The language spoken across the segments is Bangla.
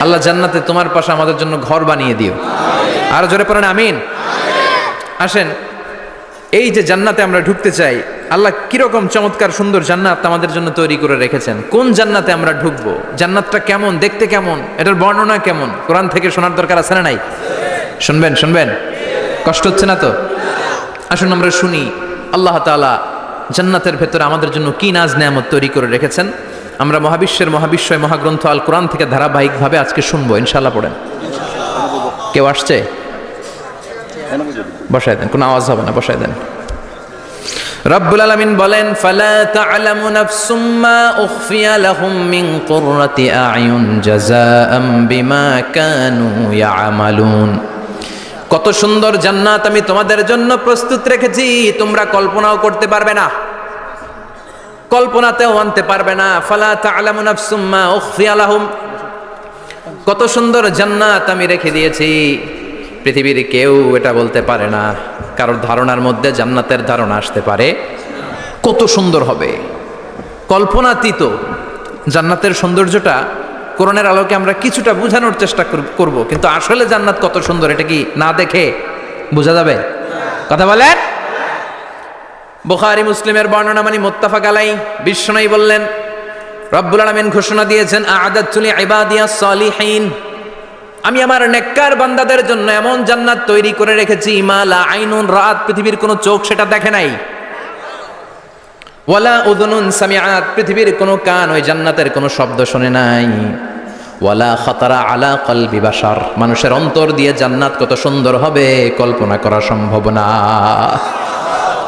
আল্লাহ জান্নাতে তোমার পাশে আমাদের জন্য ঘর বানিয়ে দিও। আর জোরে পড়েন আমিন। আসেন, এই যে জান্নাতে আমরা ঢুকতে চাই, আল্লাহ কিরকম চমৎকার সুন্দর জান্নাত আমাদের জন্য তৈরি করে রেখেছেন। কোন জান্নাতে আমরা ঢুকবো, জান্নাতটা কেমন, দেখতে কেমন, এটার বর্ণনা কেমন, কোরআন থেকে শোনার দরকার আছে না নাই? শুনবেন শুনবেন, কষ্ট হচ্ছে না তো? আসুন আমরা শুনি আল্লাহ তাআলা জান্নাতের ভেতরে আমাদের জন্য কি নাজ নেয়ামত তৈরি করে রেখেছেন। আমরা মহাবিশ্বয় মহাগ্রন্থ আল কোরআন থেকে ধারাবাহিকভাবে আজকে শুনবো ইনশাআল্লাহ। পড়েন। কেউ আসছে? বসায় দেন, কোনো আওয়াজ হবে না, বসায় দেন। রব্বুল আলামিন বলেন, ফালা তা'লামু নাফসুম মা উখফিয়া লাহুম মিন কুররাতি আ'য়ুন জাযাআম বিমা কানু ইয়া'মালুন। কত সুন্দর জান্নাত আমি তোমাদের জন্য প্রস্তুত রেখেছি, তোমরা কল্পনাও করতে পারবে না, কল্পনাতেও আনতে পারবে না। ফালা তা'লামু নাফসুম মা উখফিয়া লাহুম, কত সুন্দর জান্নাত আমি রেখে দিয়েছি, পৃথিবীর কেউ এটা বলতে পারে না। কারোর ধারণার মধ্যে জান্নাতের ধারণা আসতে পারে কত সুন্দর হবে, কল্পনাতীত জান্নাতের সৌন্দর্যটা কোরআনের আলোকে আমরা কিছুটা বোঝানোর চেষ্টা করব, কিন্তু আসলে জান্নাত কত সুন্দর এটা কি না দেখে বোঝা যাবে? কথা বলেন। বুখারী মুসলিমের বর্ণনা মানে মুত্তাফাক আলাইহি, বিশ্বনবী বললেন, রব্বুল আলামিন ঘোষণা দিয়েছেন, আ'আদাতু লিইবাদিয়াস সালিহিন, আমি আমার নেককার বান্দাদের জন্য এমন জান্নাত তৈরি করে রেখেছি, মা লা আইনুন রাত, পৃথিবীর কোনো চোখ সেটা দেখে নাই, ওয়ালা উযুনুন সামিআত, পৃথিবীর কোনো কান ওই জান্নাতের কোনো শব্দ শুনে নাই, ওয়ালা খাতারা আলা কলবি বাশার, মানুষের অন্তর দিয়ে জান্নাত কত সুন্দর হবে কল্পনা করা সম্ভব না,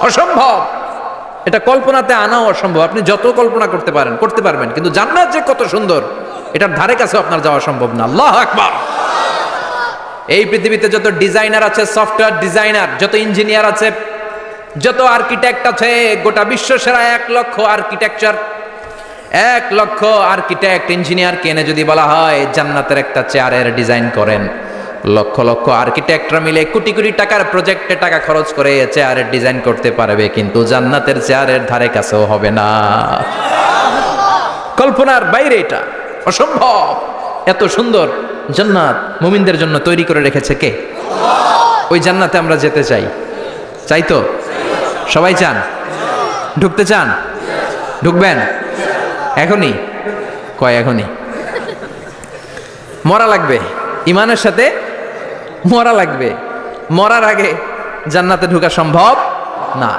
অসম্ভব। এটা কল্পনাতে আনাও অসম্ভব। আপনি যত কল্পনা করতে পারবেন, কিন্তু জান্নাত যে কত সুন্দর এটার ধারে কাছে আপনার যাওয়া সম্ভব না। আল্লাহু আকবার। এই পৃথিবীতে যত ডিজাইনার আছে, সফটওয়্যার ডিজাইনার, যত ইঞ্জিনিয়ার আছে, যত আর্কিটেক্ট আছে, গোটা বিশ্ব সেরা 1 লক্ষ আর্কিটেকচার, 1 লক্ষ আর্কিটেক্ট ইঞ্জিনিয়ার কেনে যদি বলা হয় জান্নাতের একটা চেয়ারের ডিজাইন করেন, লক্ষ লক্ষ আর্কিটেক্টরা মিলে কোটি কোটি টাকার প্রজেক্টে টাকা খরচ করে চেয়ারের ডিজাইন করতে পারবে, কিন্তু জান্নাতের চেয়ারের ধারে কাছেও হবে না। কল্পনার বাইরে, এটা অসম্ভব। এত সুন্দর জান্নাত মুমিনদের জন্য তৈরি করে রেখেছে কে? ওই জান্নাতে আমরা যেতে চাই। চাই তো? সবাই চান? ঢুকতে চান? ঢুকবেন এখনই? কয় এখনই? মরা লাগবে, ইমানের সাথে মরা লাগবে। মরার আগে জান্নাতে ঢোকা সম্ভব না।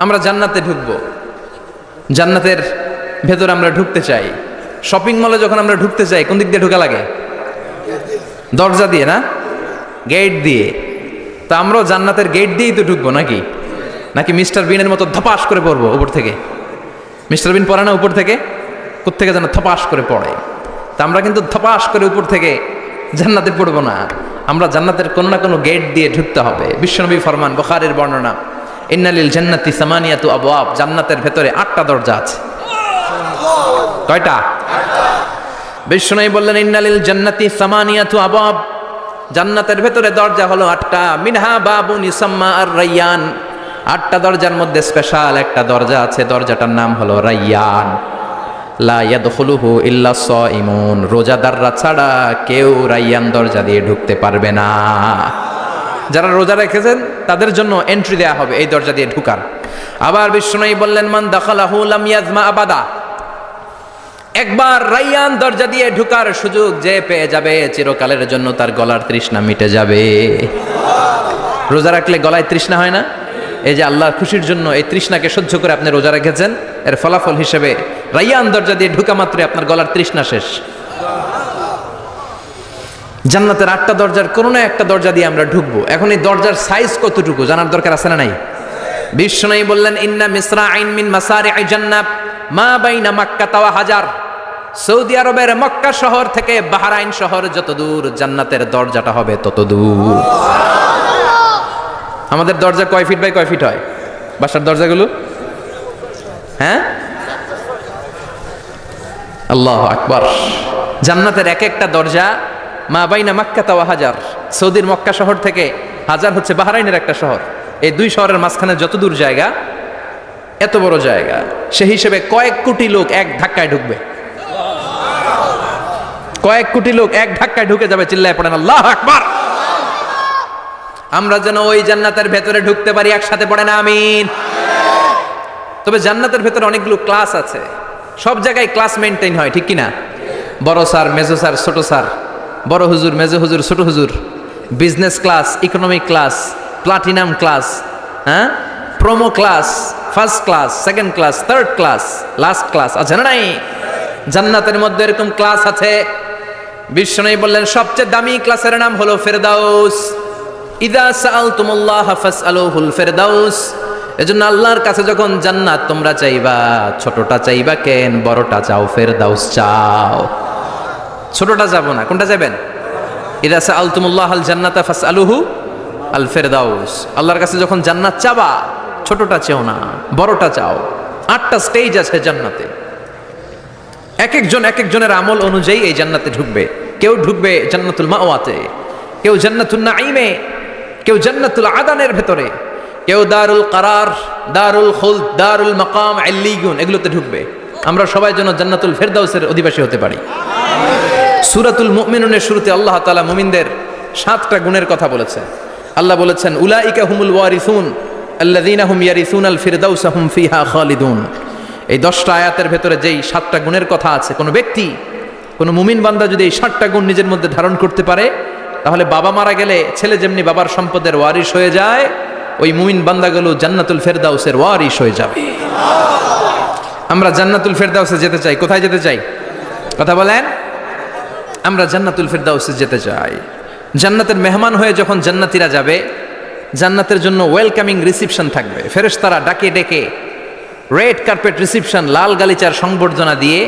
আমরা জান্নাতে ঢুকবো, জান্নাতের ভেতর আমরা ঢুকতে চাই। শপিং মলে যখন আমরা ঢুকতে চাই, কোন দিক দিয়ে ঢোকা লাগে? দরজা দিয়ে না, গেট দিয়ে। তা আমরাও জান্নাতের গেট দিয়েই তো ঢুকবো নাকি? নাকি মিস্টার বিনের মতো ধপাস করে পড়বো উপর থেকে? মিস্টার বিন পড়ে না উপর থেকে? কোত্থেকে যেন ধপাস করে পড়ে। তা আমরা কিন্তু ধপাস করে উপর থেকে জান্নাতে পড়বো না, আমরা জান্নাতের কোনো না কোনো গেট দিয়ে ঢুকতে হবে। বিশ্বনবী ফরমান, বুখারীর বর্ণনা, ইন্নালিল জান্নাতি সামানিয়াতু আবওয়াব, জান্নাতের ভেতরে 8টা দরজা আছে। কয়টা? বিশ্বনবী বললেন, ইন্নালিল জান্নাতি সামানিয়াতু আবওয়াব, জান্নাতের ভেতরে দরজা হলো 8টা। মিনহা বাবুন ইউসাম্মা আর রায়্যান, 8টা দরজার মধ্যে স্পেশাল একটা দরজা আছে, দরজাটার নাম হলো রায়্যান। লা ইয়াদখুলুহু ইল্লা সাইমুন, রোজাদাররা ছাড়া কেউ রায়্যান দরজা দিয়ে ঢুকতে পারবে না। যারা রোজা রেখেছেন তাদের জন্য এন্ট্রি দেয়া হবে এই দরজা দিয়ে ঢুকার। আবার বিশ্বনবী বললেন, মান দাখালাহু লাম ইয়াজমা আবাদা, একবার রায়্যান দরজা দিয়ে ঢুকার সুযোগ যে পেয়ে যাবে, চিরকালের জন্য তার গলার তৃষ্ণা মিটে যাবে। রোজা রাখলে গলায় তৃষ্ণা হয় না? এই যে আল্লাহর খুশির জন্য এই তৃষ্ণাকে সহ্য করে আপনি রোজা রেখেছেন, এর ফলাফল হিসেবে রায়্যান দরজা দিয়ে ঢুকা মাত্রই আপনার গলার তৃষ্ণা শেষ। জান্নাতের 8টা দরজার কোনো না একটা দরজা দিয়ে আমরা ঢুকবো। এখন এই দরজার সাইজ কতটুকু জানার দরকার আছে না নাই? বিশ্বনবী বললেন, ইন্না মিসরাইন মিন মাসারি'i জান্নাত মা বাইনা মাক্কা ওয়া হাজার, সৌদি আরবের মক্কা শহর থেকে বাহরাইন শহর যত দূর, জান্নাতের দরজাটা হবে তত দূর। আমাদের দরজা কয় ফিট বাই কয় ফিট হয় বাসার দরজাগুলো? হ্যাঁ, আল্লাহু আকবার। জান্নাতের এক একটা দরজা মা বাইনা মাক্কা ওয়া হাজার, সৌদির মক্কা শহর থেকে হাজার হচ্ছে বাহরাইনের একটা শহর, এই 2 শহরের মাঝখানে যত দূর জায়গা, এত বড় জায়গা, সেই হিসেবে কয়েক কোটি লোক এক ধাক্কায় ঢুকবে। কয়েক কোটি লোক এক ধাক্কায় ঢুকে যাবে, চিল্লায় পড়েন আল্লাহু আকবার। আমরা যেন ওই জান্নাতের ভেতরে ঢুকতে পারি, একসাথে পড়েন আমিন। তবে জান্নাতের ভেতরে অনেকগুলো ক্লাস আছে, সব জায়গায় ক্লাস মেনটেন হয়, ঠিক কিনা? বড় স্যার, মেজো স্যার, ছোট স্যার, বড় হুজুর, মেজো হুজুর, ছোট হুজুর, business class, economic class, platinum class, হ্যাঁ, promo class, first class, second class, third class, last class আছে না নাই? জান্নাতের মধ্যে এরকম ক্লাস আছে। বিশ্বনবী বললেন সবচেয়ে দামি ক্লাসের নাম হলো ফেরদাউস। ইদা সাআলতুমুল্লাহ ফাসআলুহুল ফেরদাউস। এজন্য আল্লাহর কাছে যখন জান্নাত তোমরা চাইবা, ছোটটা চাইবা কেন, বড়টা চাও, ফেরদাউস চাও। ছোটটা যাবো না, কোনটা যাবেন? ইদা সাআলতুমুল্লাহ আল জান্নাতা ফাসআলুহু আল ফেরদাউস। আল্লাহর কাছে যখন জান্নাত চাবা, ছোটটা চাও না, বড়টা চাও। 8টা স্টেজ আছে জান্নাতে, এক একজনের আমল অনুযায়ী এই জান্নাতে ঢুকবে। কেউ ঢুকবে জান্নাতুল মাওয়াতে, কেউ জান্নাতুল নাঈমে, কেউ জান্নাতুল আদানের ভেতরে, কেউ দারুল কারার, দারুল খুলদ, দারুল মাকাম, ইল্লিয়ুন এগুলোতে ঢুকবে। আমরা সবাই যেন জান্নাতুল ফেরদাউসের অধিবাসী হতে পারি। সূরাতুল মুমিনুনের শুরুতে আল্লাহ তাআলা মুমিনদের 7টা গুণের কথা বলেছেন। আল্লাহ বলেছেন উলাইকা হুমুল ওয়ারিসুন আল্লাযীনা হুম ইয়ারিসুনাল ফিরদাউসা হুম ফিহা খালিদুন। এই 10টা আয়াতের ভেতরে যেই 7টা গুণের কথা আছে, কোনো ব্যক্তি, কোনো মুমিন বান্দা যদি এই 7টা গুণ নিজের মধ্যে ধারণ করতে পারে, তাহলে বাবা মারা গেলে ছেলে যেমনি বাবার সম্পদের ওয়ারিশ হয়ে যায়, ওই মুমিন বান্দাগুলো জান্নাতুল ফেরদাউসের ওয়ারিশ হয়ে যাবে। আমরা জান্নাতুল ফেরদাউসে যেতে চাই। কোথায় যেতে চাই? কথা বলেন। আমরা জান্নাতুল ফেরদাউসে যেতে চাই। জান্নাতের মেহমান হয়ে যখন জান্নাতীরা যাবে, জান্নাতের জন্য ওয়েলকামিং রিসিপশন থাকবে। ফেরেশতারা ডাকে ডেকে রেড কার্পেট রিসিপশন, লাল গালিচার সংবর্ধনা দিয়ে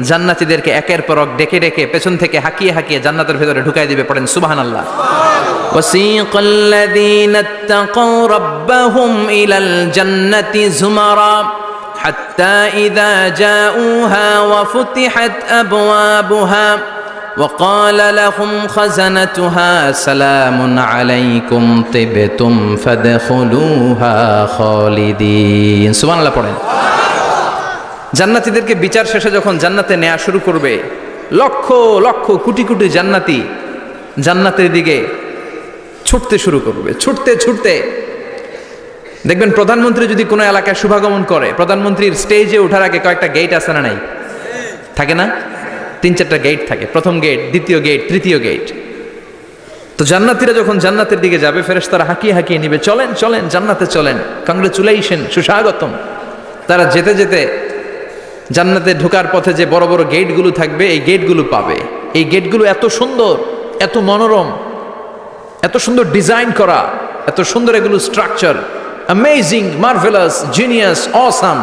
জান্নাতীদেরকে একের পর এক ডেকে ডেকে পেছন থেকে হাঁকিয়ে হাঁকিয়ে জান্নাতের ভেতরে ঢুকাই দিবে। পড়েন সুবহানাল্লাহ। ওয়াসিকাল্লাযীনা ইত্তাকাউ রাব্বাহুম ইলাল জান্নাতি যুমারা হাত্তা ইযা জাউহা ওয়া ফুতিহাত আবওয়াবুহা وقال لهم خزنتها سلام عليكم طبتم فادخلوها خالدين সুবহানাল্লাহ পড়েন। জান্নাতীদেরকে বিচার শেষে যখন জান্নাতে নেওয়া শুরু করবে, লক্ষ লক্ষ কোটি কোটি জান্নাতি জান্নাতের দিকে ছুটতে শুরু করবে। ছুটতে ছুটতে দেখবেন প্রধানমন্ত্রী যদি কোনো এলাকায় শুভাগমন করে, প্রধানমন্ত্রীর স্টেজে ওঠার আগে কয়েকটা গেট আছে না নাই? থাকে না? 3-4টা গেট থাকে। প্রথম গেট, দ্বিতীয় গেট, তৃতীয় গেট। তো জান্নাতীরা যখন জান্নাতের দিকে যাবে, ফেরেশতারা হাঁকিয়ে হাঁকিয়ে নিবে, চলেন চলেন জান্নাতে চলেন, কংগ্রেচুলেশন, সুস্বাগতম। তারা যেতে যেতে জান্নাতে ঢোকার পথে যে বড় বড় গেটগুলো থাকবে, এই গেটগুলো পাবে। এই গেটগুলো এত সুন্দর, এত মনোরম, এত সুন্দর ডিজাইন করা, এত সুন্দর এগুলো structure, amazing, marvellous, genius, awesome,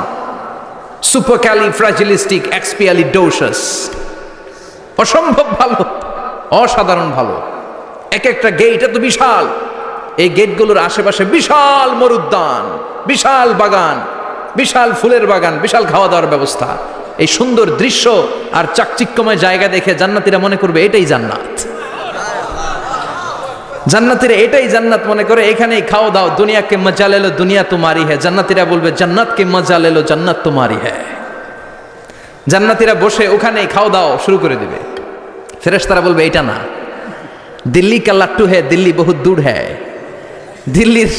supercalifragilisticexpialidocious, অসম্ভব ভালো, অসাধারণ ভালো। এক একটা গেট এত বিশাল। এই গেটগুলোর আশেপাশে বিশাল মরুদ্যান, বিশাল বাগান, বিশাল ফুলের বাগান, বিশাল খাওয়া দাওয়ার ব্যবস্থা। এই সুন্দর দৃশ্য আর চাকচিক্যময় জায়গা দেখে জান্নাতীরা মনে করবে এটাই জান্নাত। জান্নাতীরা এটাই জান্নাত মনে করে, এখানেই খাও দাও, দুনিয়াকে মজা লে লো দুনিয়া তোমারি হ্যায়। জান্নাতীরা বলবে জান্নাতকে মজা লে লো জান্নাত তোমারি হ্যায়। জান্নাতীরা বসে ওখানেই খাও দাও শুরু করে দিবে। ফেরেশতারা বলবে এটা না, দিল্লি কা লাট্টু হ্যায়, দিল্লি বহুত দূর হ্যায়। দিল্লির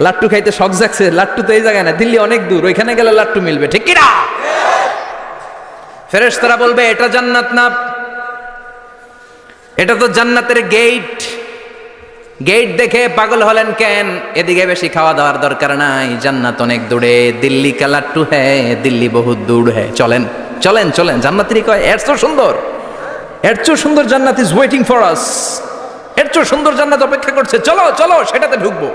লাট্টু খাইতে শখ জাগছে, লাট্টু তো এই জায়গায় না, দিল্লি অনেক দূর, ওইখানে গেলে লাট্টু মিলবে, ঠিক কি না? ফেরেশতারা বলবে এটা জান্নাত না, এটা তো জান্নাতের গেট। গেট দেখে পাগল হলেন কেন? এদিকে বেশি খাওয়া দাওয়ার দরকার নাই, জান্নাত অনেক দূরে। দিল্লি কা লাট্টু হ্যায়, দিল্লি বহুত দূর হ্যায়। চলেন চলেন চলেন। জান্নাতেরই কয় এর চেয়ে সুন্দর, এর চেয়ে সুন্দর জান্নাত ইজ ওয়েটিং ফর আস। এর চেয়ে সুন্দর জান্নাত অপেক্ষা করছে, চলো চলো সেটাতে ঢুকবো।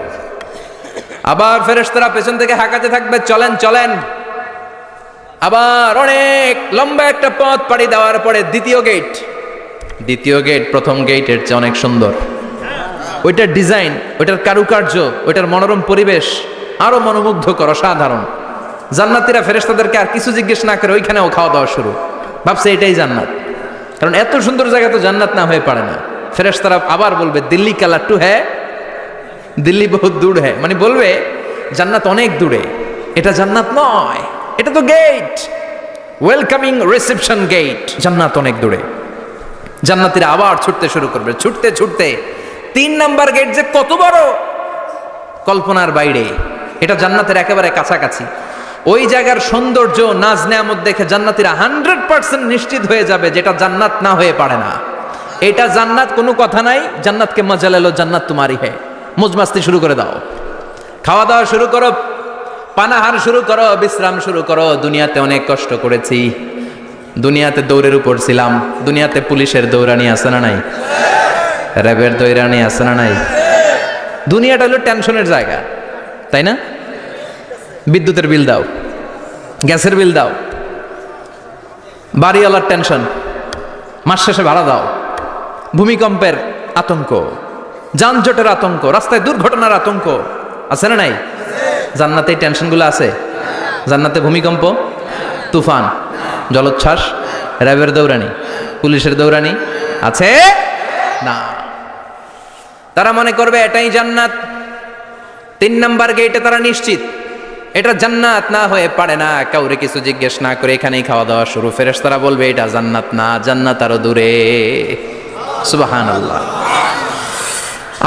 আবার ফেরেশতারা পেছন থেকে হাঁকাতে থাকবে, চলেন চলেন। আবার অনেক লম্বা একটা পথ পাড়ি দেওয়ার পরে দ্বিতীয় গেট। দ্বিতীয় গেট প্রথম গেটের চেয়ে অনেক সুন্দর। ওইটার ডিজাইন, ওইটার কারুকার্য, ওইটার মনোরম পরিবেশ আরো মনোমুগ্ধকর, অসাধারণ। জান্নাতীরা ফেরেশতাদেরকে আর কিছু জিজ্ঞেস না করে ওইখানেও খাওয়া দাওয়া শুরু। ভাবছে এটাই জান্নাত, কারণ এত সুন্দর জায়গা তো জান্নাত না হয়ে পারে না। ফেরেশতারা আবার বলবে দিল্লি কা লাট্টু হ্যায়, দিল্লি বহুত দূর হ্যায়, মানে বলবে জান্নাত অনেক দূরে, এটা জান্নাত নয়, এটা তো গেট, ওয়েলকামিং রিসেপশন গেট, জান্নাত অনেক দূরে। জান্নাতীরা আবার ছুটতে শুরু করবে, ছুটতে ছুটতে 3 নাম্বার গেট যে কত বড়, কল্পনার বাইরে। এটা জান্নাতের একেবারে কাছাকাছি। ওই জায়গার সৌন্দর্য, নাজ নেয়ামত দেখে জান্নাতীরা 100% নিশ্চিত হয়ে যাবে যেটা জান্নাত না হয়ে পারে না। এটা জান্নাত, কোনো কথা নাই। জান্নাতকে মজা লেলো, জান্নাত তোমারই হে। মজমাস্তি শুরু করে দাও, খাওয়া দাওয়া শুরু করো, পানাহার শুরু করো, বিশ্রাম শুরু করো। দুনিয়াতে অনেক কষ্ট করেছি, দুনিয়াতে দৌড়ের উপর ছিলাম, দুনিয়াতে পুলিশের দৌড়ানি আছে না নাই, র্যাবের দৌড়ানি আছে না নাই। দুনিয়াটা হলো টেনশনের জায়গা, তাই না? বিদ্যুতের বিল দাও, গ্যাসের বিল দাও, বাড়িওয়ালার টেনশন, মাস শেষে ভাড়া দাও, ভূমিকম্পের আতঙ্ক, যানজটের আতঙ্ক, রাস্তায় দুর্ঘটনার আতঙ্ক আছে না নাই? জান্নাতে এই টেনশনগুলো আছে? জান্নাতে ভূমিকম্প, তুফান, জলোচ্ছ্বাস, র্যাবের দৌড়ানি, পুলিশের দৌড়ানি আছে না। তারা মনে করবে এটাই জান্নাত। 3 নাম্বার গেটে তারা নিশ্চিত এটা জান্নাত না হয়ে পারে না। কাউরে কিছু জিজ্ঞেস না করে এখানেই খাওয়া দাওয়া শুরু। ফেরেশতারা বলবে এটা জান্নাত না, জান্নাত আরো দূরে। সুবহানাল্লাহ।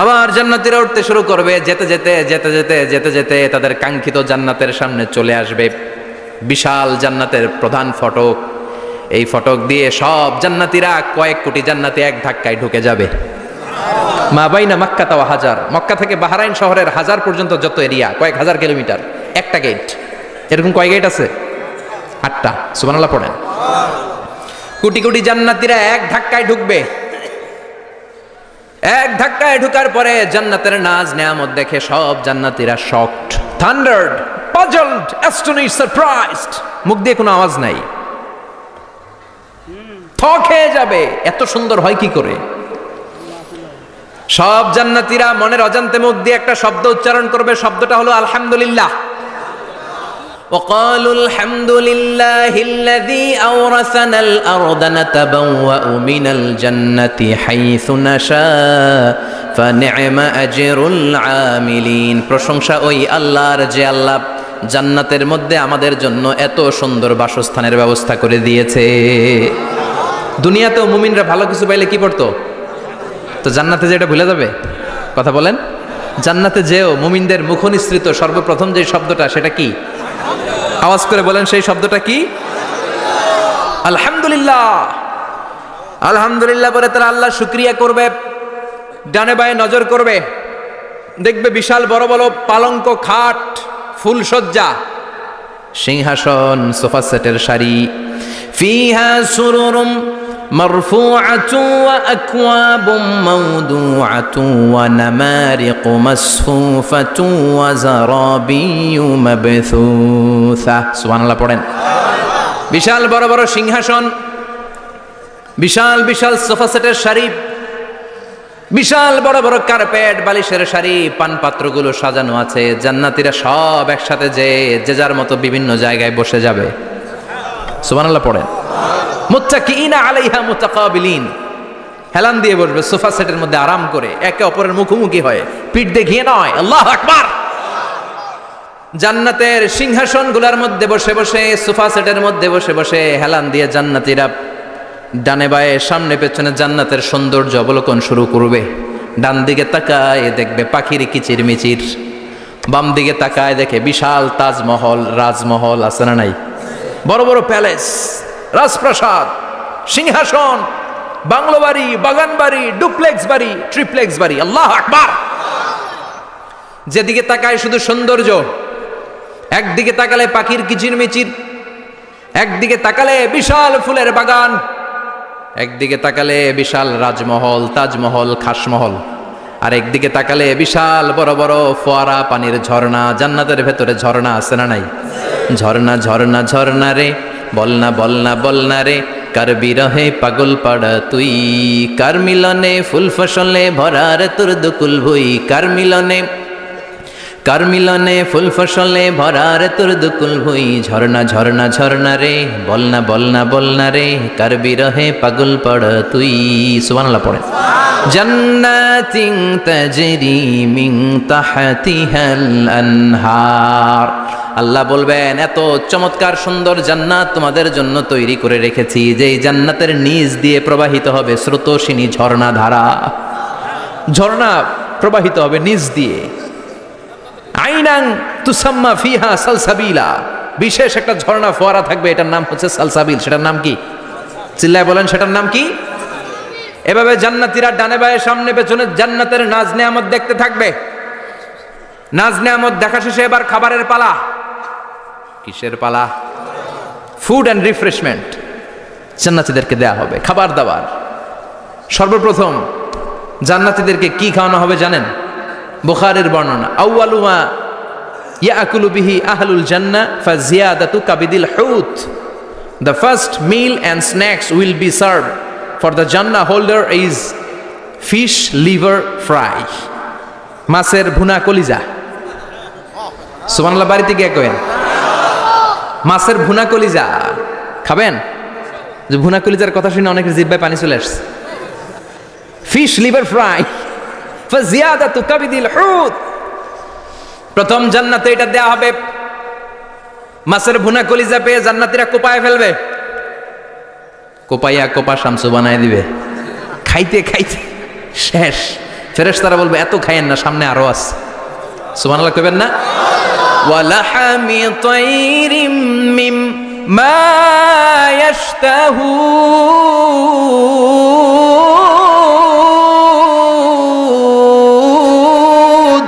আবার জান্নাতীরা উঠতে শুরু করবে, যেতে যেতে যেতে যেতে যেতে যেতে তাদের কাঙ্ক্ষিত জান্নাতের সামনে চলে আসবে। বিশাল জান্নাতের প্রধান ফটক, এই ফটক দিয়ে সব জান্নাতীরা, কয়েক কোটি জান্নাতি এক ধাক্কায় ঢুকে যাবে। মা বাইনা মক্কা ওয়া হাজার, মক্কা থেকে বাহরাইন শহরের হাজার পর্যন্ত যত এরিয়া, কয়েক হাজার কিলোমিটার, একটা গেট। এরকম কয় গেট আছে? 8টা। সুবহানাল্লাহ পড়েন। কোটি কোটি জান্নাতীরা এক ধাক্কায় ঢুকবে। এক ধাক্কায় ঢুকার পরে জান্নাতের নাজ নেয়ামত দেখে সব জান্নাতীরা শকড, থান্ডার্ড, পাজলড, অ্যাস্টনিশড, সারপ্রাইজড। মুখ দিয়ে কোনো আওয়াজ নাই, থ খেয়ে যাবে। এত সুন্দর হয় কি করে? সব জান্নাতীরা মনের অজান্তে মুখ দিয়ে একটা শব্দ উচ্চারণ করবে। শব্দটা হলো আলহামদুলিল্লাহ। وقالوا الحمد لله الذي أورثنا الأرض نتبوأ من الجنة حيث نشاء فنعم أجر العاملين। প্রশংসা ওই আল্লাহর যে আল্লাহ জান্নাতের মধ্যে আমাদের জন্য এত সুন্দর বাসস্থানের ব্যবস্থা করে দিয়েছে। দুনিয়াতেও মুমিনরা ভালো কিছু পাইলে কি পড়তো? তো জান্নাতে যেটা ভুলে যাবে? কথা বলেন। জান্নাতে যেও মুমিনদের মুখনিসৃত সর্বপ্রথম যে শব্দটা, সেটা কি? আওয়াজ করে বলেন, সেই শব্দটা কি? আলহামদুলিল্লাহ। আলহামদুলিল্লাহ বলে তারা আল্লাহ শুকরিয়া করবে, ডানে বায়ে নজর করবে, দেখবে বিশাল বড় বড় পালঙ্ক, খাট, ফুলসজ্জা, সিংহাসন, সোফা সেটের সারি। ফিহা সুরুরুম মারফুআতু ওয়া আকওয়াবুম মাওদুআতু ওয়া নামারিকু মাসফুফাতু ওয়া যারাবিয়্যু মাবথুসা। সুবহানাল্লাহ পড়েন। বিশাল বড় বড় সিংহাসন, বিশাল বিশাল সোফা সেটের সারি, বিশাল বড় বড় কার্পেট, বালিশের সারি, পানপাত্রগুলো সাজানো আছে। জান্নাতীরা সব একসাথে যে যার মতো বিভিন্ন জায়গায় বসে যাবে। সুবহানাল্লাহ পড়েন। মুত্তাকিইনা আলাইহা মুতাকাবিলিন, হেলান দিয়ে বসবে সোফা সেটের মধ্যে আরাম করে, একে অপরের মুখোমুখি হয়ে, পিঠ দেখিয়ে নয়। আল্লাহু আকবার। জান্নাতের সিংহাসনগুলোর মধ্যে বসে বসে, সোফা সেটের মধ্যে বসে বসে হেলান দিয়ে জান্নাতীরা ডানে বায়ে, সামনে পেছনে জান্নাতের সৌন্দর্য অবলোকন শুরু করবে। ডান দিকে তাকায় দেখবে পাখির কিচিরমিচির, বাম দিকে তাকায় দেখে বিশাল তাজমহল, রাজমহল আছে না নাই? বড় বড় প্যালেস, রাজপ্রাসাদ, সিংহাসন, বাংলো বাড়ি, বাগান বাড়ি, ডুপ্লেক্স বাড়ি, ট্রিপ্লেক্স বাড়ি। আল্লাহু আকবার। যেদিকে তাকায় শুধু সৌন্দর্য। একদিকে তাকালে পাখির কিচিরমিচির, একদিকে তাকালে বিশাল ফুলের বাগান, একদিকে তাকালে বিশাল রাজমহল, তাজমহল, খাসমহল, আর একদিকে তাকালে বিশাল বড় বড় ফোয়ারা, পানির ঝর্ণা। জান্নাতের ভেতরে ঝর্ণা আছে না নাই? ঝর্ণা ঝর্ণা ঝর্ণা রে, বলনা বলনা বলনা রে, কার বিরহে পাগল পাড়া তুই, কার মিলনে ফুল ফসলে ভরা রে তোর দুকুল ভুই, কার মিলনে ফুল ফসলে ভরা রে তোর দুকুল ভুই। ঝর্ণা ঝর্ণা ঝর্ণা রে, বলনা বলনা বলনা রে, কার বিরহে পাগল পাড়া তুই। সুবহানাল্লাহ পড়ে। জান্নাতিন তাজরি মিন তাহতিহাল আনহার, আল্লাহ বলবেন এত চমৎকার সুন্দর জান্নাত তোমাদের জন্য তৈরি করে রেখেছি, যেই জান্নাতের নিচ দিয়ে প্রবাহিত হবে স্রোতস্বিনী ঝর্ণা ধারা। ঝর্ণা প্রবাহিত হবে নিচ দিয়ে। আইনাং তুসাম্মা ফিহা সালসাবিলা, বিশেষ একটা ঝর্ণা ফোয়ারা থাকবে, এটার নাম হচ্ছে সালসাবিল। সেটার নাম কি? চিল্লায় বলেন, সেটার নাম কি? এভাবে জান্নাতীরা ডানে বায়ে সামনে পেছনে জান্নাতের নাজ নেয়ামত দেখতে থাকবে। নাজ নেয়ামত দেখা শেষে এবার খাবারের পালা। কিসের পালা? ফুড অ্যান্ড রিফ্রেশমেন্ট জান্নাতীদেরকে দেয়া হবে, খাবার দাবার। সর্বপ্রথম জান্নাতীদেরকে কি খাওয়ানো হবে জানেন? বুখারীর বর্ণনা, আউয়ালু মা ইয়াকুলু বিহি আহলুল জান্নাহ ফাজিয়াদাতু কাবিদিল হুত। The first meal and snacks will be served for the Jannah holder is fish liver fry. মাছের ভুনা কলিজা। সুবহানাল্লাহ, বাড়িতে গিয়ে কইেন মাছের ভুনা কলিজা খাবেন। যে ভুনা কলিজার কথা শুনে অনেকের জিহ্বায় পানি চলে আসছে। ফিশ লিভার ফ্রাই ফাজিয়াদাতু কাবিদিল হুত। প্রথম জান্নাতে এটা দেয়া হবে। মাছের ভুনা কলিজা পেয়ে জান্নাতীরা কোপায় ফেলবে, কোপাইয়া কোপা শামসু বানায় দিবে। খাইতে খাইতে শেষ। ফেরেশতারা বলবে এত খাইয়েন না, সামনে আরো আছে। সুবহানাল্লাহ কইবেন না? ওয়ালাহামি তাইরিম মিম্মা ইয়াশতাহুন,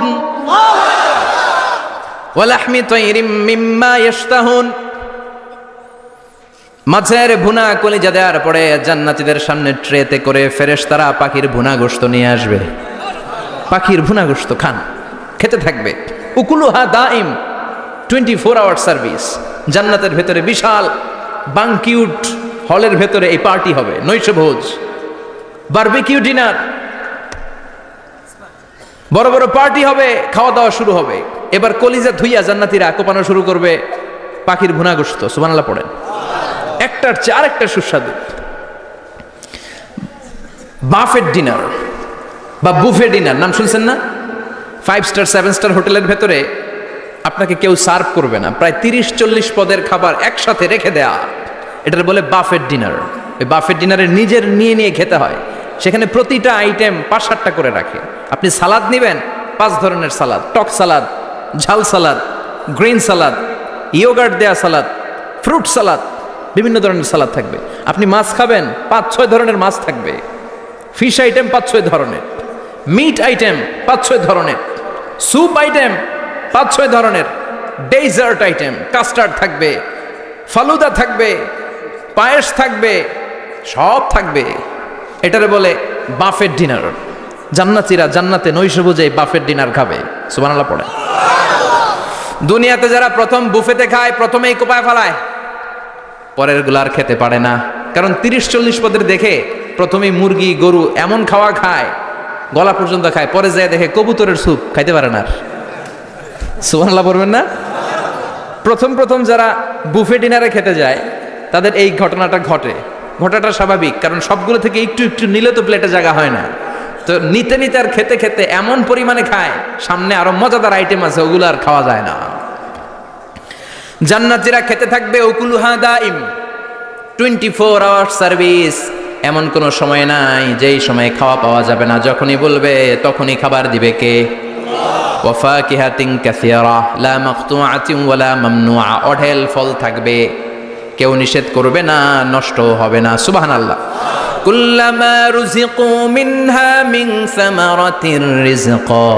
ওয়ালাহমি তাইরিম মিম্মা ইয়াশতাহুন। মাছের ভুনা কলিজা দেওয়ার পরে জান্নাতীদের সামনে ট্রেতে করে ফেরেশতারা পাখির ভুনা গোশত নিয়ে আসবে। পাখির ভুনা গোশত খান, খেতে থাকবে। উকুলুহা দাইম, 24 আওয়ার সার্ভিস। জান্নাতের ভেতরে বিশাল বানকিউট হলের ভেতরে এই পার্টি হবে, নৈশভোজ, বারবিকিউ ডিনার, বড় বড় পার্টি হবে, খাওয়া দাওয়া শুরু হবে। এবার কলিজা ধুইয়া জান্নাতীরা কোপানো শুরু করবে পাখির ভুনা গোশত। সুবহানাল্লাহ পড়েন। একটার চেয়ে আরেকটা সুস্বাদু। বাফেট ডিনার বা বুফে ডিনার নাম শুনছেন না? 5 স্টার 7 স্টার হোটেলের ভেতরে আপনাকে কেউ সার্ভ করবে না, প্রায় 30-40 পদের খাবার একসাথে রেখে দেয়া, এটার বলে বাফেট ডিনার। ওই বাফেট ডিনারে নিজের নিয়ে নিয়ে খেতে হয়। সেখানে প্রতিটা আইটেম 5-7টা করে রাখে। আপনি সালাদ নেবেন, 5 ধরনের সালাদ, টক সালাদ, ঝাল সালাদ, গ্রিন সালাদ, ইয়োগার্ট দেয়া সালাদ, ফ্রুট সালাদ, বিভিন্ন ধরনের সালাদ থাকবে। আপনি মাছ খাবেন, 5-6 ধরনের মাছ থাকবে। ফিশ আইটেম 5-6 ধরনের, মিট আইটেম 5-6 ধরনের, স্যুপ আইটেম 5-6 ধরনের, ডেজার্ট আইটেম, কাস্টার্ড থাকবে, ফালুদা থাকবে, পায়েস থাকবে, সব থাকবে। এটারে বলে বাফেট ডিনার। জান্নাতীরা জান্নাতে নৈশভোজে বাফেট ডিনার খাবে। সুবহানাল্লাহ পড়ে। দুনিয়াতে যারা প্রথম বুফেতে খায় প্রথমেই কোপায় ফেলায়, পরের গুলার খেতে পারে না। কারণ 30-40 পদের দেখে প্রথমেই মুরগি গরু এমন খাওয়া খায়, গলা পর্যন্ত খায়, পরে যায় দেখে কবুতরের স্যুপ খাইতে পারে না। সুবহানাল্লাহ পড়বেন না? প্রথম প্রথম যারা বুফে ডিনারে খেতে যায় তাদের এই ঘটনাটা ঘটে। ঘটাটা স্বাভাবিক, কারণ সবগুলো থেকে একটু একটু নিলে তো প্লেটে জায়গা হয় না। তো নিতে নিতে আর খেতে খেতে এমন পরিমাণে খায়, সামনে আরো মজাদার আইটেম আছে, ওগুলো আর খাওয়া যায় না। জান্নাতীরা খেতে থাকবে উকুলুহা দাইম, 24 আওয়ার সার্ভিস। এমন কোনো সময় নাই যেই সময় খাওয়া পাওয়া যাবে না। যখনই বলবে তখনই খাবার দিবে কে? ওয়া ফাকিহাতিন কাসীরা লা মাকতুআতিন ওয়ালা মামনুআ। অঢেল ফল থাকবে, কেউ নিষেধ করবে না, নষ্ট হবে না। সুবহানাল্লাহ। কুল্লামা রুজিকু মিনহা মিন সামারাতির রিজকা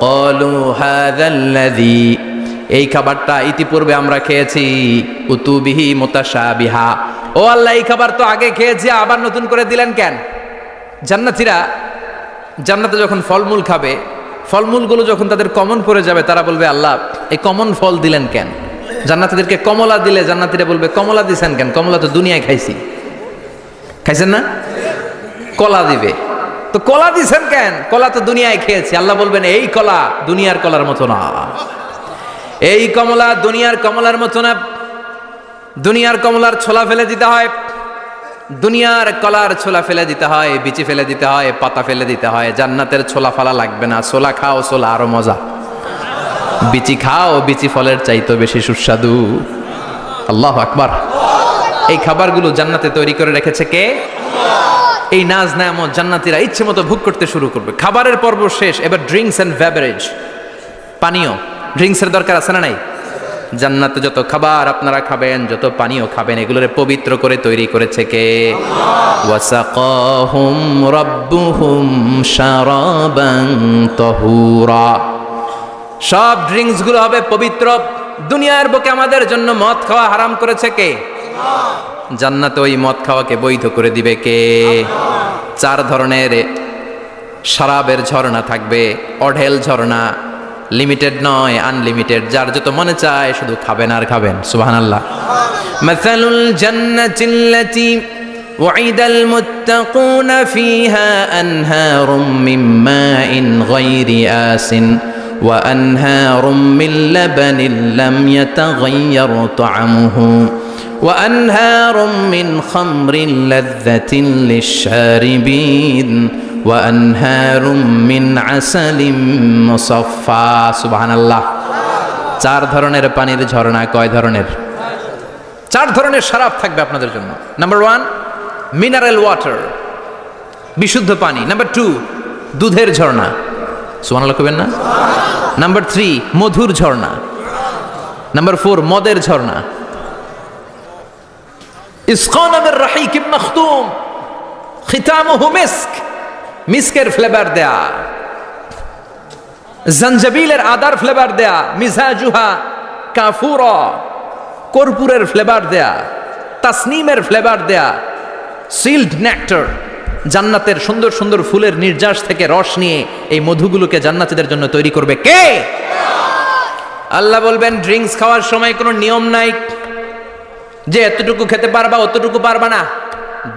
ক্বালু হাযাল্লাযী, এই খাবারটা ইতিপূর্বে আমরা খেয়েছি, উতুবিহি মুতাশাবিহা। ও আল্লাহ, এই খাবার তো আগে খেয়েছি, আবার নতুন করে দিলেন কেন? জান্নাতীরা জান্নাতে যখন ফলমূল খাবে, ফলমূলগুলো যখন তাদের কমন পড়ে যাবে, তারা বলবে আল্লাহ এই কমন ফল দিলেন কেন? জান্নাতীদেরকে কমলা দিলে জান্নাতীরা বলবে কমলা দিছেন কেন? কমলা তো দুনিয়ায় খাইছি। খাইছেন না? কলা দিবে, তো কলা দিছেন কেন? কলা তো দুনিয়ায় খেয়েছি। আল্লাহ বলবেন এই কলা দুনিয়ার কলার মতো না, এই কমলা দুনিয়ার কমলার মতো না। দুনিয়ার কমলার ছোলা ফেলে দিতে হয়, দুনিয়ার কলার ছোলা ফেলে দিতে হয়, বিচি ফেলে দিতে হয়, পাতা ফেলে দিতে হয়। জান্নাতের ছোলা ফালা লাগবে না, ছোলা খাও, ছোলা আরো মজা। বিচি খাও, বিচি ফলের চাইতো বেশি সুস্বাদু। আল্লাহু আকবার। এই খাবারগুলো জান্নাতে তৈরি করে রেখেছে কে? এই নাজ নেয়ামত জান্নাতীরা ইচ্ছে মতো ভোগ করতে শুরু করবে। খাবারের পর্ব শেষ, এবার ড্রিঙ্কস এন্ড বেভারেজ, পানীয়। ড্রিঙ্কসের দরকার আছে না নাই? জান্নাতে যত খাবার আপনারা খাবেন, যত পানীয় খাবেন, এগুলোরে পবিত্র করে তৈরি করেছে কে? ওয়াসাকাহুম রাব্বুহুম শারাবান তাহুরা। সব ড্রিঙ্কস গুলো হবে পবিত্র। দুনিয়ার বুকে আমাদের জন্য মদ খাওয়া হারাম করেছে কে? জান্নাতে ওই মদ খাওয়াকে বৈধ করে দিবে কে? 4 ধরনের শরাবের ঝর্ণা থাকবে, অঢেল ঝর্ণা, লিমিটেড নয়, আনলিমিটেড। যার যত মনে চায় শুধু খাবেন আর খাবেন। সুবহানাল্লাহ। মাসালুল জান্নাতিল্লাতী ওয়াইদাল মুত্তাকুনা ফিহা আনহারুম মিন মাইন গায়রি আসিন ওয়া আনহারুম মিন লাবানিন লাম ইয়াতাগায়্যার তা'আমুহু ওয়া আনহারুম মিন খামরিন লাযযাতিন লিশ-শারিবিন ওয়া আনহারুম মিন আসালিম মুসাফফা। সুবহানাল্লাহ। 4 ধরনের পানির ঝর্ণা। কয় ধরনের? 4 ধরনের শরাব থাকবে আপনাদের জন্য। নাম্বার 1 মিনারেল ওয়াটার, বিশুদ্ধ পানি। নাম্বার 2 দুধের ঝর্ণা। সুবহানাল্লাহ কইবেন না? নাম্বার 3 মধুর ঝর্ণা। নাম্বার 4 মদের ঝর্ণা। ইসকানা মির রাহিকিম মাখতুম খিতামুহু মিস্ক, মিস্কের ফ্লেভার দেয়া। জঞ্জাবিলের আদার ফ্লেভার দেয়া। মিজাজুহা কাফুরা, কর্পূরের ফ্লেভার দেয়া। তাসনিমের ফ্লেভার দেয়া। সিল্ড নেক্টার, জান্নাতের সুন্দর সুন্দর ফুলের নির্যাস থেকে রস নিয়ে এই মধুগুলোকে জান্নাতীদের জন্য তৈরি করবে কে? আল্লাহ বলবেন ড্রিঙ্কস খাওয়ার সময় কোনো নিয়ম নাই যে এতটুকু খেতে পারবা অতটুকু পারবা না,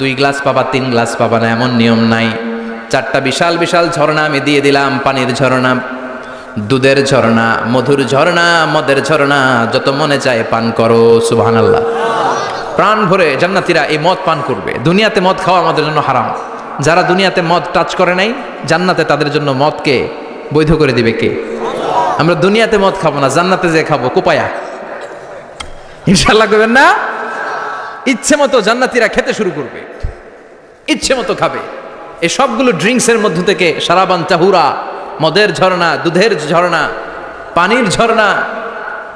2 গ্লাস পাবা 3 গ্লাস পাবা না, এমন নিয়ম নাই। 4টা বিশাল বিশাল ঝর্ণা আমি দিয়ে দিলাম। পানির ঝর্ণা, দুধের ঝর্ণা, মধুর ঝর্ণা, মদের ঝর্ণা। যত মনে চায় পান করো। সুবহানাল্লাহ। প্রাণ ভরে জান্নাতীরা এই মদ পান করবে। দুনিয়াতে মদ খাওয়া আমাদের জন্য হারাম। যারা দুনিয়াতে মদ টাচ করে নাই, জান্নাতে তাদের জন্য মদকে বৈধ করে দিবে কে? আমরা দুনিয়াতে মদ খাবো না, জান্নাতে যে খাবো কোপায়া। ইনশাআল্লাহ করবেন না? ইচ্ছে মতো জান্নাতীরা খেতে শুরু করবে, ইচ্ছে মতো খাবে। এই সবগুলো ড্রিঙ্কসের মধ্য থেকে শারাবান তাহুরা, মদের ঝর্ণা, দুধের ঝর্ণা, পানির ঝর্ণা,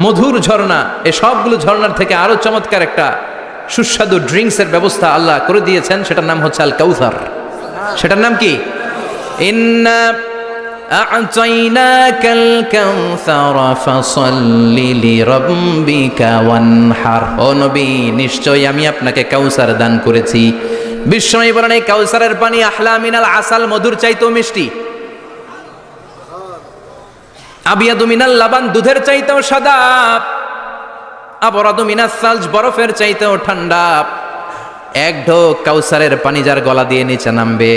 মধুর ঝর্ণা, এই সবগুলো ঝর্ণার থেকে আরো চমৎকার একটা সুস্বাদু ড্রিঙ্কসের ব্যবস্থা আল্লাহ করে দিয়েছেন। সেটার নাম হচ্ছে আল কাউসার। সেটার নাম কি? ইন্না আ'তাইনাকাল কাউসার ফাসাল্লি লিরাব্বিকা ওয়ানহার। ও নবী, নিশ্চয়ই আমি আপনাকে কাউসার দান করেছি। বিশ্বনবী বলেন এই কাউসারের পানি আহলা মিনাল আসাল, মধুর চাইতেও মিষ্টি। আবিয়াদু মিনাল লাবান, দুধের চাইতেও সাদা। আবরাদু মিনাস সালজ, বরফের চাইতেও ঠান্ডা। এক ঢোক কাউসারের পানি যার গলা দিয়ে নিচে নামবে,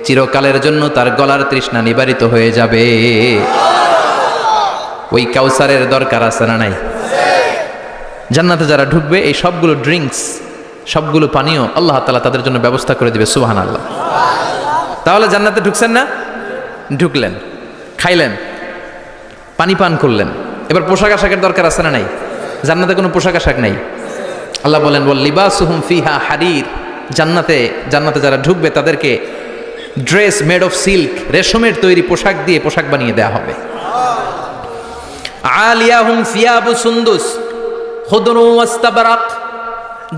চিরকালের জন্য তার গলার তৃষ্ণা নিবারিত হয়ে যাবে। ওই কাউসারের দরকার আছে না নাই? জান্নাতে যারা ঢুকবে এই সবগুলো ড্রিঙ্কস, সবগুলো পানীয় আল্লাহ তাআলা তাদের জন্য ব্যবস্থা করে দিবে। সুবহানাল্লাহ। তাহলে জান্নাতে ঢুকছেন না? ঢুকলেন, খাইলেন, পানি পান করলেন। এবার পোশাক আশাকের দরকার আছে না নাই? জান্নাতে কোনো পোশাক আশাক নাই। আল্লাহ বলেন ওয়াল লিবাসুহুম ফিহা হারির। জান্নাতে যারা ঢুকবে তাদেরকে ড্রেস মেড অফ সিল্ক, রেশমের তৈরি পোশাক দিয়ে পোশাক বানিয়ে দেওয়া হবে। আলিয়াহুম সিয়াবু সুন্দুস খুদরু ওয়াস্তাবরাক।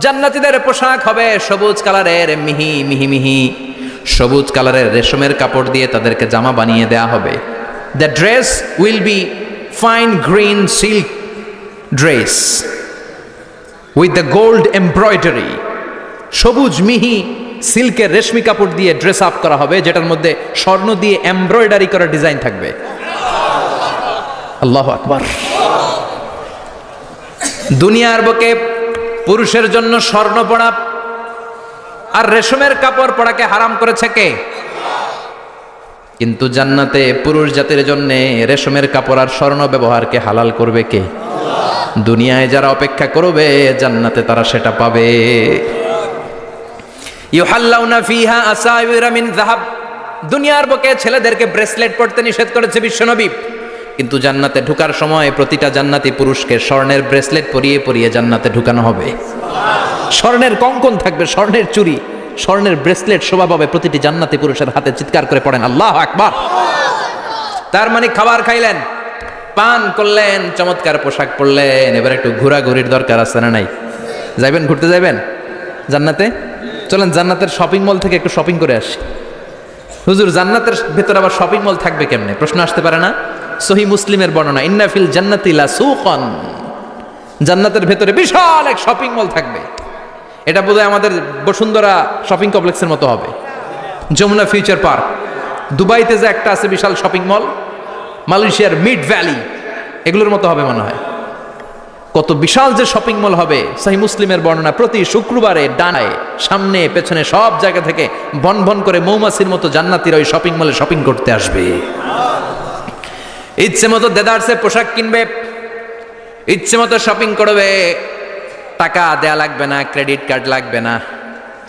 জান্নাতীদের পোশাক হবে সবুজ কালারের, মিহি মিহি মিহি সবুজ কালারের রেশমের কাপড় দিয়ে তাদেরকে জামা বানিয়ে দেওয়া হবে। The dress will be fine green silk dress with the gold embroidery. সবুজ মিহি সিল্কের রেশমি কাপড় দিয়ে ড্রেস আপ করা হবে, যেটার মধ্যে স্বর্ণ দিয়ে এমব্রয়ডারি করা ডিজাইন থাকবে। আল্লাহু আকবার। দুনিয়ার বুকে পুরুষের জন্য স্বর্ণ পরা আর রেশমের কাপড় পরাকে হারাম করেছে কে? কিন্তু জান্নাতে পুরুষ জাতির জন্য রেশমের কাপড় আর স্বর্ণ ব্যবহারকে হালাল করবে কে? দুনিয়ায় যারা অপেক্ষা করবে জান্নাতে তারা সেটা পাবে। ইউহাল্লাউনা ফিহা আসাইরা মিন যাহাব। দুনিয়ার বুকে ছেলেদেরকে ব্রেসলেট পরতে নিষেধ করেছে বিশ্বনবী। কিন্তু জান্নাতে ঢোকার সময় প্রতিটা জান্নাতি পুরুষকে স্বর্ণের ব্রেসলেট পরিয়ে পরিয়ে জান্নাতে ঢুকানো হবে। স্বর্ণের কঙ্কন থাকবে, স্বর্ণের চুড়ি, স্বর্ণের ব্রেসলেট শোভা পাবে প্রতিটি জান্নাতি পুরুষের হাতে। চিৎকার করে পড়েন আল্লাহু আকবার। তার মানে খাবার খাইলেন, পান করলেন, চমৎকার পোশাক পরলেন, এবার একটু ঘোরাঘুরির দরকার আছে না নাই? যাইবেন, ঘুরতে যাইবেন জান্নাতে? চলেন জান্নাতের শপিং মল থেকে একটু শপিং করে আসি। হুজুর জান্নাতের ভেতরে আবার শপিং মল থাকবে কেমনে? প্রশ্ন আসতে পারে না? সহি মুসলিমের বর্ণনা, ইন্না ফিল জান্নাতি লা সুকান, জান্নাতের ভেতরে বিশাল এক শপিং মল থাকবে। এটা বোধহয় আমাদের বসুন্ধরা শপিং কমপ্লেক্সের মতো হবে, যমুনা ফিউচার পার্ক। দুবাইতে যে একটা আছে বিশাল শপিং মল, মালয়েশিয়ার মিড ভ্যালি, এগুলোর মতো হবে মনে হয়। কত বিশাল যে শপিং মল হবে! সহি মুসলিমের বর্ণনা, প্রতি শুক্রবারে ডানায় সামনে পেছনে সব জায়গা থেকে বন বন করে মৌমাছির মতো জান্নাতীরা ওই শপিং মলে শপিং করতে আসবে। ইচ্ছে মতো দেদারসে পোশাক কিনবে, ইচ্ছে মতো শপিং করবে, টাকা দেয়া লাগবে না, ক্রেডিট কার্ড লাগবে না।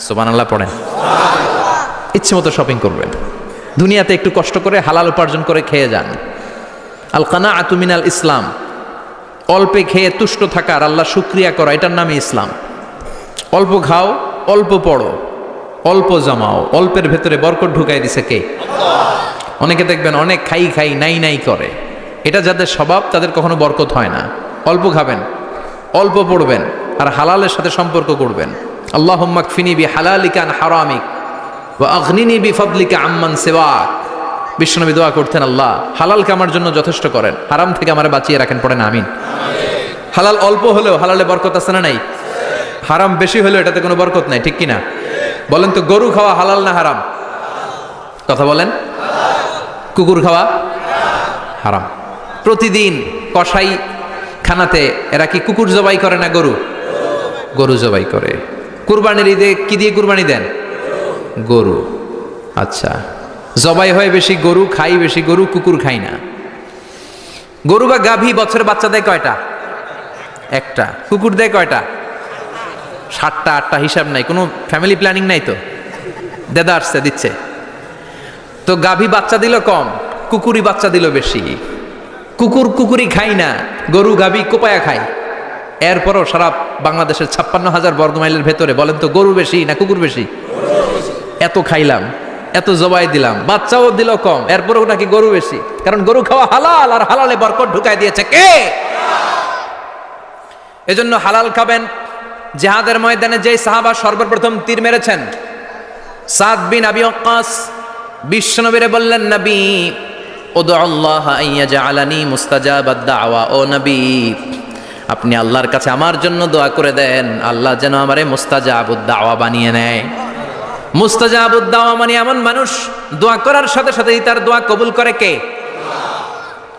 সুবহানাল্লাহ পড়েন। ইচ্ছে মতো শপিং করবেন। দুনিয়াতে একটু কষ্ট করে হালাল উপার্জন করে খেয়ে যান। আল কানাআতু মিনাল ইসলাম, অল্পে খেয়ে তুষ্ট থাকা আর আল্লাহ শুকরিয়া করা, এটার নামই ইসলাম। অল্প খাও, অল্প পড়ো, অল্প জমাও, অল্পের ভেতরে বরকত ঢুকাই দিছে কে? অনেকে দেখবেন অনেক খাই খাই নাই নাই করে, এটা যাদের স্বভাব তাদের কখনো বরকত হয় না। অল্প খাবেন, অল্প পড়বেন, আর হালালের সাথে সম্পর্ক করবেন। আল্লাহুম্মা কফিনি বিহালালিকা আন হারামিক ওয়া আগনিনি বিফাদলিকা আম্মান সিওয়াক। বিশ্বনবী দোয়া করতেন, আল্লাহ হালালকে আমার জন্য যথেষ্ট করেন, হারাম থেকে আমারে বাঁচিয়ে রাখেন। পড়েন আমিন। হালাল অল্প হলেও হালালে বরকত আছে না নাই? হারাম বেশি হলেও এটাতে কোনো বরকত নাই, ঠিক কিনা? বলেন তো, গরু খাওয়া হালাল না হারাম? কথা বলেন। কুকুর খাওয়া হারাম। প্রতিদিন কসাই খানাতে এরা কি কুকুর জবাই করে না গরু? গরু জবাই করে। কুরবানির ঈদে কি দিয়ে কুরবানি দেন? গরু। আচ্ছা, জবাই হয় বেশি গরু, খাই বেশি গরু, কুকুর খাই না। গরু বা গাভী বছরে বাচ্চা দেয় কয়টা? একটা। কুকুর দেয় কয়টা? 7টা 8টা, হিসাব নাই, কোনো ফ্যামিলি প্ল্যানিং নাই তো, দেদা আসছে দিচ্ছে। তো গাভী বাচ্চা দিল কম, কুকুরি বাচ্চা দিল বেশি। কুকুরি খাই না, গরু গাভী কোপায়া খায়। এরপরও সারা বাংলাদেশের 56,000 বর্গমাইলের ভেতরে বলেন তো, গরু বেশি না কুকুর বেশি? এত খাইলাম, এত জবাই দিলাম, বাচ্চাও দিল কম, এরপরও নাকি গরু বেশি। কারণ গরু খাওয়া হালাল, আর হালালে বরকত ঢুকাই দিয়েছে কে? এজন্য হালাল খাবেন। জিহাদের ময়দানে যে সাহাবা সর্বপ্রথম তীর মেরেছেন, সাদ বিন আবি ওয়াক্কাস, বিশ্বনবীরে বললেন, নবী উদু আল্লাহ আইয়াজআলানি মুস্তাজাবাদ দাওয়া। ও নবী, আপনি আল্লাহর কাছে আমার জন্য দোয়া করে দেন, আল্লাহ যেন আমারে মুস্তাজাবুদ দাওয়া বানিয়ে নেয়। মুস্তাজাবুদ দাওয়া মানে এমন মানুষ, দোয়া করার সাথে সাথেই তার দোয়া কবুল করে কে?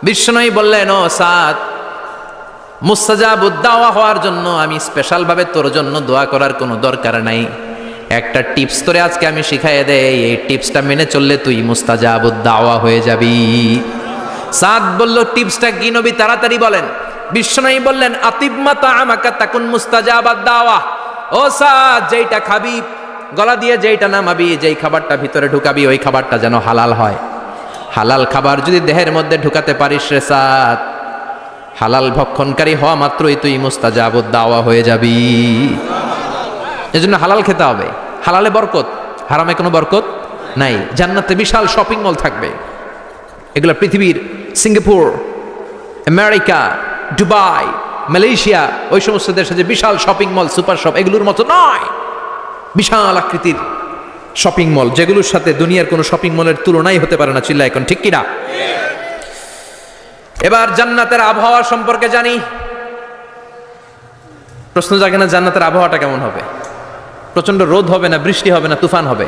বিশ্বনবী বললেন, ও সাদ, মুস্তাজাবুদ দাওয়া হওয়ার জন্য আমি স্পেশাল ভাবে তোর জন্য দোয়া করার কোনো দরকার নাই। একটা টিপস তোরে আজকে আমি শিখাইয়ে দেই, এই টিপসটা মেনে চললে তুই মুস্তাজাবুদ দাওয়া হয়ে যাবি। সাদ বলল, টিপসটা কি নবী? তাড়াতাড়ি বলেন। বিশ্বনবী বললেন, আতিবমা তাআমাকা তাকুন মুস্তাজাবাদ দাওয়া। ও সাদ, যেইটা খাবি, গলা দিয়ে যেইটা নামাবি, যেই খাবারটা ভিতরে ঢুকাবি, ওই খাবারটা যেন হালাল হয়। হালাল খাবার যদি দেহের মধ্যে ঢুকাতে পারিস রে সাদ, হালাল ভক্ষণকারী হওয়া মাত্রই তুই মুস্তাজাবুদ দাওয়া হয়ে যাবি। এজন্য হালাল খেতে হবে। হালালে বরকত, হারামে কোনো বরকত নাই। জান্নাতে বিশাল শপিং মল থাকবে। এগুলো পৃথিবীর সিঙ্গাপুর, আমেরিকা, দুবাই, মালয়েশিয়া, ওই সমস্ত দেশে যে বিশাল শপিং মল, সুপার শপ, এগুলোর মতো নয়। বিশাল আকৃতির শপিং মল, যেগুলোর সাথে দুনিয়ার কোনো শপিং মলের তুলনাই হতে পারে না। চিল্লা এখন ঠিক কিনা? এবার জান্নাতের আবহাওয়া সম্পর্কে জানি। প্রশ্ন জাগে না, জান্নাতের আবহাওয়াটা কেমন হবে? প্রচন্ড রোদ হবে না, বৃষ্টি হবে না, তুফান হবে?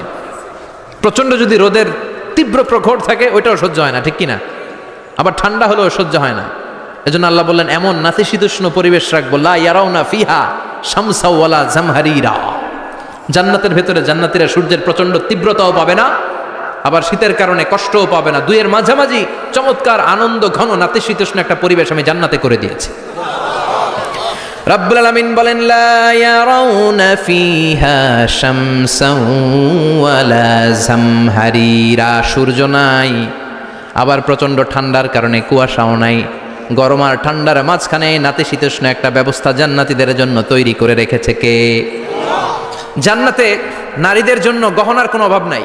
প্রচন্ড যদি রোদের তীব্র প্রখর থাকে, ওইটাও সহ্য হয় না, ঠিক কিনা? আবার ঠান্ডা হলেও সহ্য হয় না। এজন্য আল্লাহ বললেন, এমন নাতিশীতোষ্ণ পরিবেশ রাখবো, লা ইয়ারাউনা ফিহা শামসা ওয়ালা জামহারিরা। জান্নাতের ভেতরে জান্নাতীরা সূর্যের প্রচন্ড তীব্রতাও পাবে না, আবার শীতের কারণে কষ্টও পাবে না। দুইয়ের মাঝামাঝি চমৎকার আনন্দ ঘন নাতিশীতোষ্ণ একটা পরিবেশ আমি জান্নাতে করে দিয়েছি। রাব্বুল আলামিন বলেন, লা ইয়ারাউনা ফিহা শামসান ওয়ালা জামহারিরা। সূর্য নাই, আবার প্রচণ্ড ঠান্ডার কারণে কুয়াশাও নাই। গরম আর ঠান্ডার মাঝখানে নাতিশীতোষ্ণ একটা ব্যবস্থা জান্নাতীদের জন্য তৈরি করে রেখেছে কে? জান্নাতে নারীদের জন্য গহনার কোনো অভাব নাই।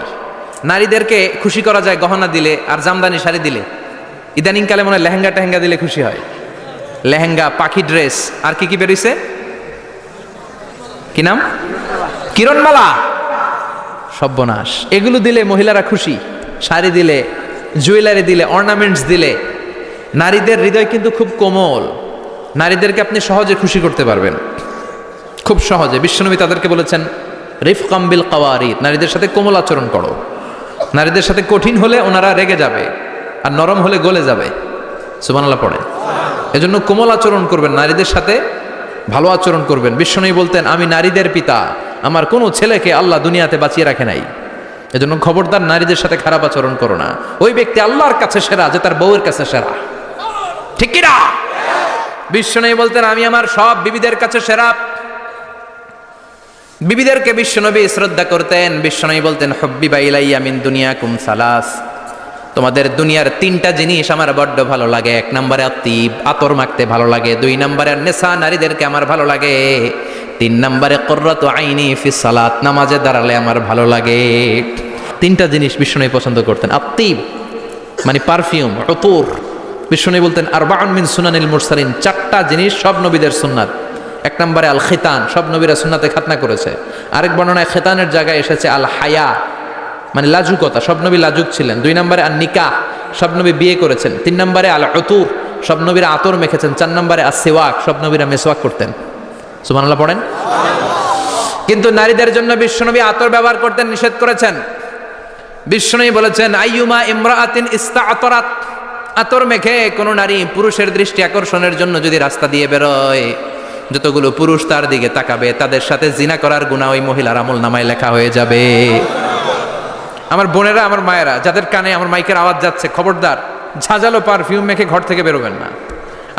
নারীদেরকে খুশি করা যায় গহনা দিলে আর জামদানি শাড়ি দিলে। ইদানিংকালে মনে হয় লেহেঙ্গা টেহেঙ্গা দিলে খুশি হয়। লেহেঙ্গা, পাখি ড্রেস, আর কি কি বেরিয়েছে, কি নাম, কিরণমালা, সর্বনাশ। এগুলো দিলে মহিলারা খুশি। শাড়ি দিলে, জুয়েলারি দিলে, অর্নামেন্টস দিলে। নারীদের হৃদয় কিন্তু খুব কোমল। নারীদেরকে আপনি সহজে খুশি করতে পারবেন, খুব সহজে। বিশ্বনবী তাদেরকে বলেছেন রিফকাম বিল কাওয়ারিদ, নারীদের সাথে কোমল আচরণ করো। নারীদের সাথে কঠিন হলে ওনারা রেগে যাবে, আর নরম হলে গলে যাবে। সুবহানাল্লাহ পড়ে। এজন্য কোমল আচরণ করবেন, নারীদের সাথে ভালো আচরণ করবেন। বিশ্বনবী বলতেন আমি নারীদের পিতা, আমার কোনো ছেলেকে আল্লাহ দুনিয়াতে বাঁচিয়ে রাখে নাই। এজন্য খবরদার নারীদের সাথে খারাপ আচরণ করো না। ওই ব্যক্তি আল্লাহর কাছে সেরা যে তার বউয়ের কাছে সেরা, ঠিক কিনা? বিশ্বনবী বলতেন আমি আমার সব বিবিদের কাছে সেরা। বিবিদেরকে বিশ্বনবী শ্রদ্ধা করতেন। বিশ্বনবী বলতেন হুব্বিবা ইলাইয়া মিন দুনিয়াকুম সালাস, তোমাদের দুনিয়ার তিনটা জিনিস আমার বড্ড ভালো লাগে। এক নম্বরে আত্তিব, আতর মাখতে ভালো লাগে। দুই নম্বরে নেশা, নারীদেরকে আমার ভালো লাগে। তিন নম্বরে কুররাতু আইনি ফিস সালাত, নামাজে দাঁড়ালে আমার ভালো লাগে। তিনটা জিনিস বিশ্বনবী পছন্দ করতেন। আত্তিব মানে পারফিউম, উতুর। বিশ্বনবী বলতেন আরবাউন মিন সুনানিল মুরসালিন, চারটা জিনিস সব নবীদের সুন্নাত। এক নম্বরে আল খিতান, সব নবীরা সুন্নাতে খাতনা করেছে। আরেক বর্ণনায় খিতানের জায়গায় এসেছে আল হায়া মানে লাজুকতা, সব নবী লাজুক ছিলেন। দুই নম্বরে আল নিকাহ, সব নবী বিয়ে করেছেন। তিন নম্বরে আল উতুর, সব নবীরা আতর মেখেছেন। চার নম্বরে আস সিওয়াক, সব নবীরা মেসওয়াক করতেন। সুবহানাল্লাহ পড়েন। কিন্তু নারীদের জন্য বিশ্বনবী আতর ব্যবহার করতে নিষেধ করেছেন। বিশ্বনবী বলেছেন আইয়ুমা ইমরাআতিন ইস্তাআতরাত, আতর মেখে কোনো নারী পুরুষের দৃষ্টি আকর্ষণের জন্য যদি রাস্তা দিয়ে বেরোয়, যতগুলো পুরুষ তার দিকে তাকাবে তাদের সাথে জিনা করার গুনাহ ওই মহিলার আমল নামায় লেখা হয়ে যাবে। আমার বোনেরা, আমার মায়েরা, যাদের কানে আমার মাইকের আওয়াজ যাচ্ছে, খবরদার ঝাঁঝালো পারফিউম মেখে ঘর থেকে বেরোবেন না।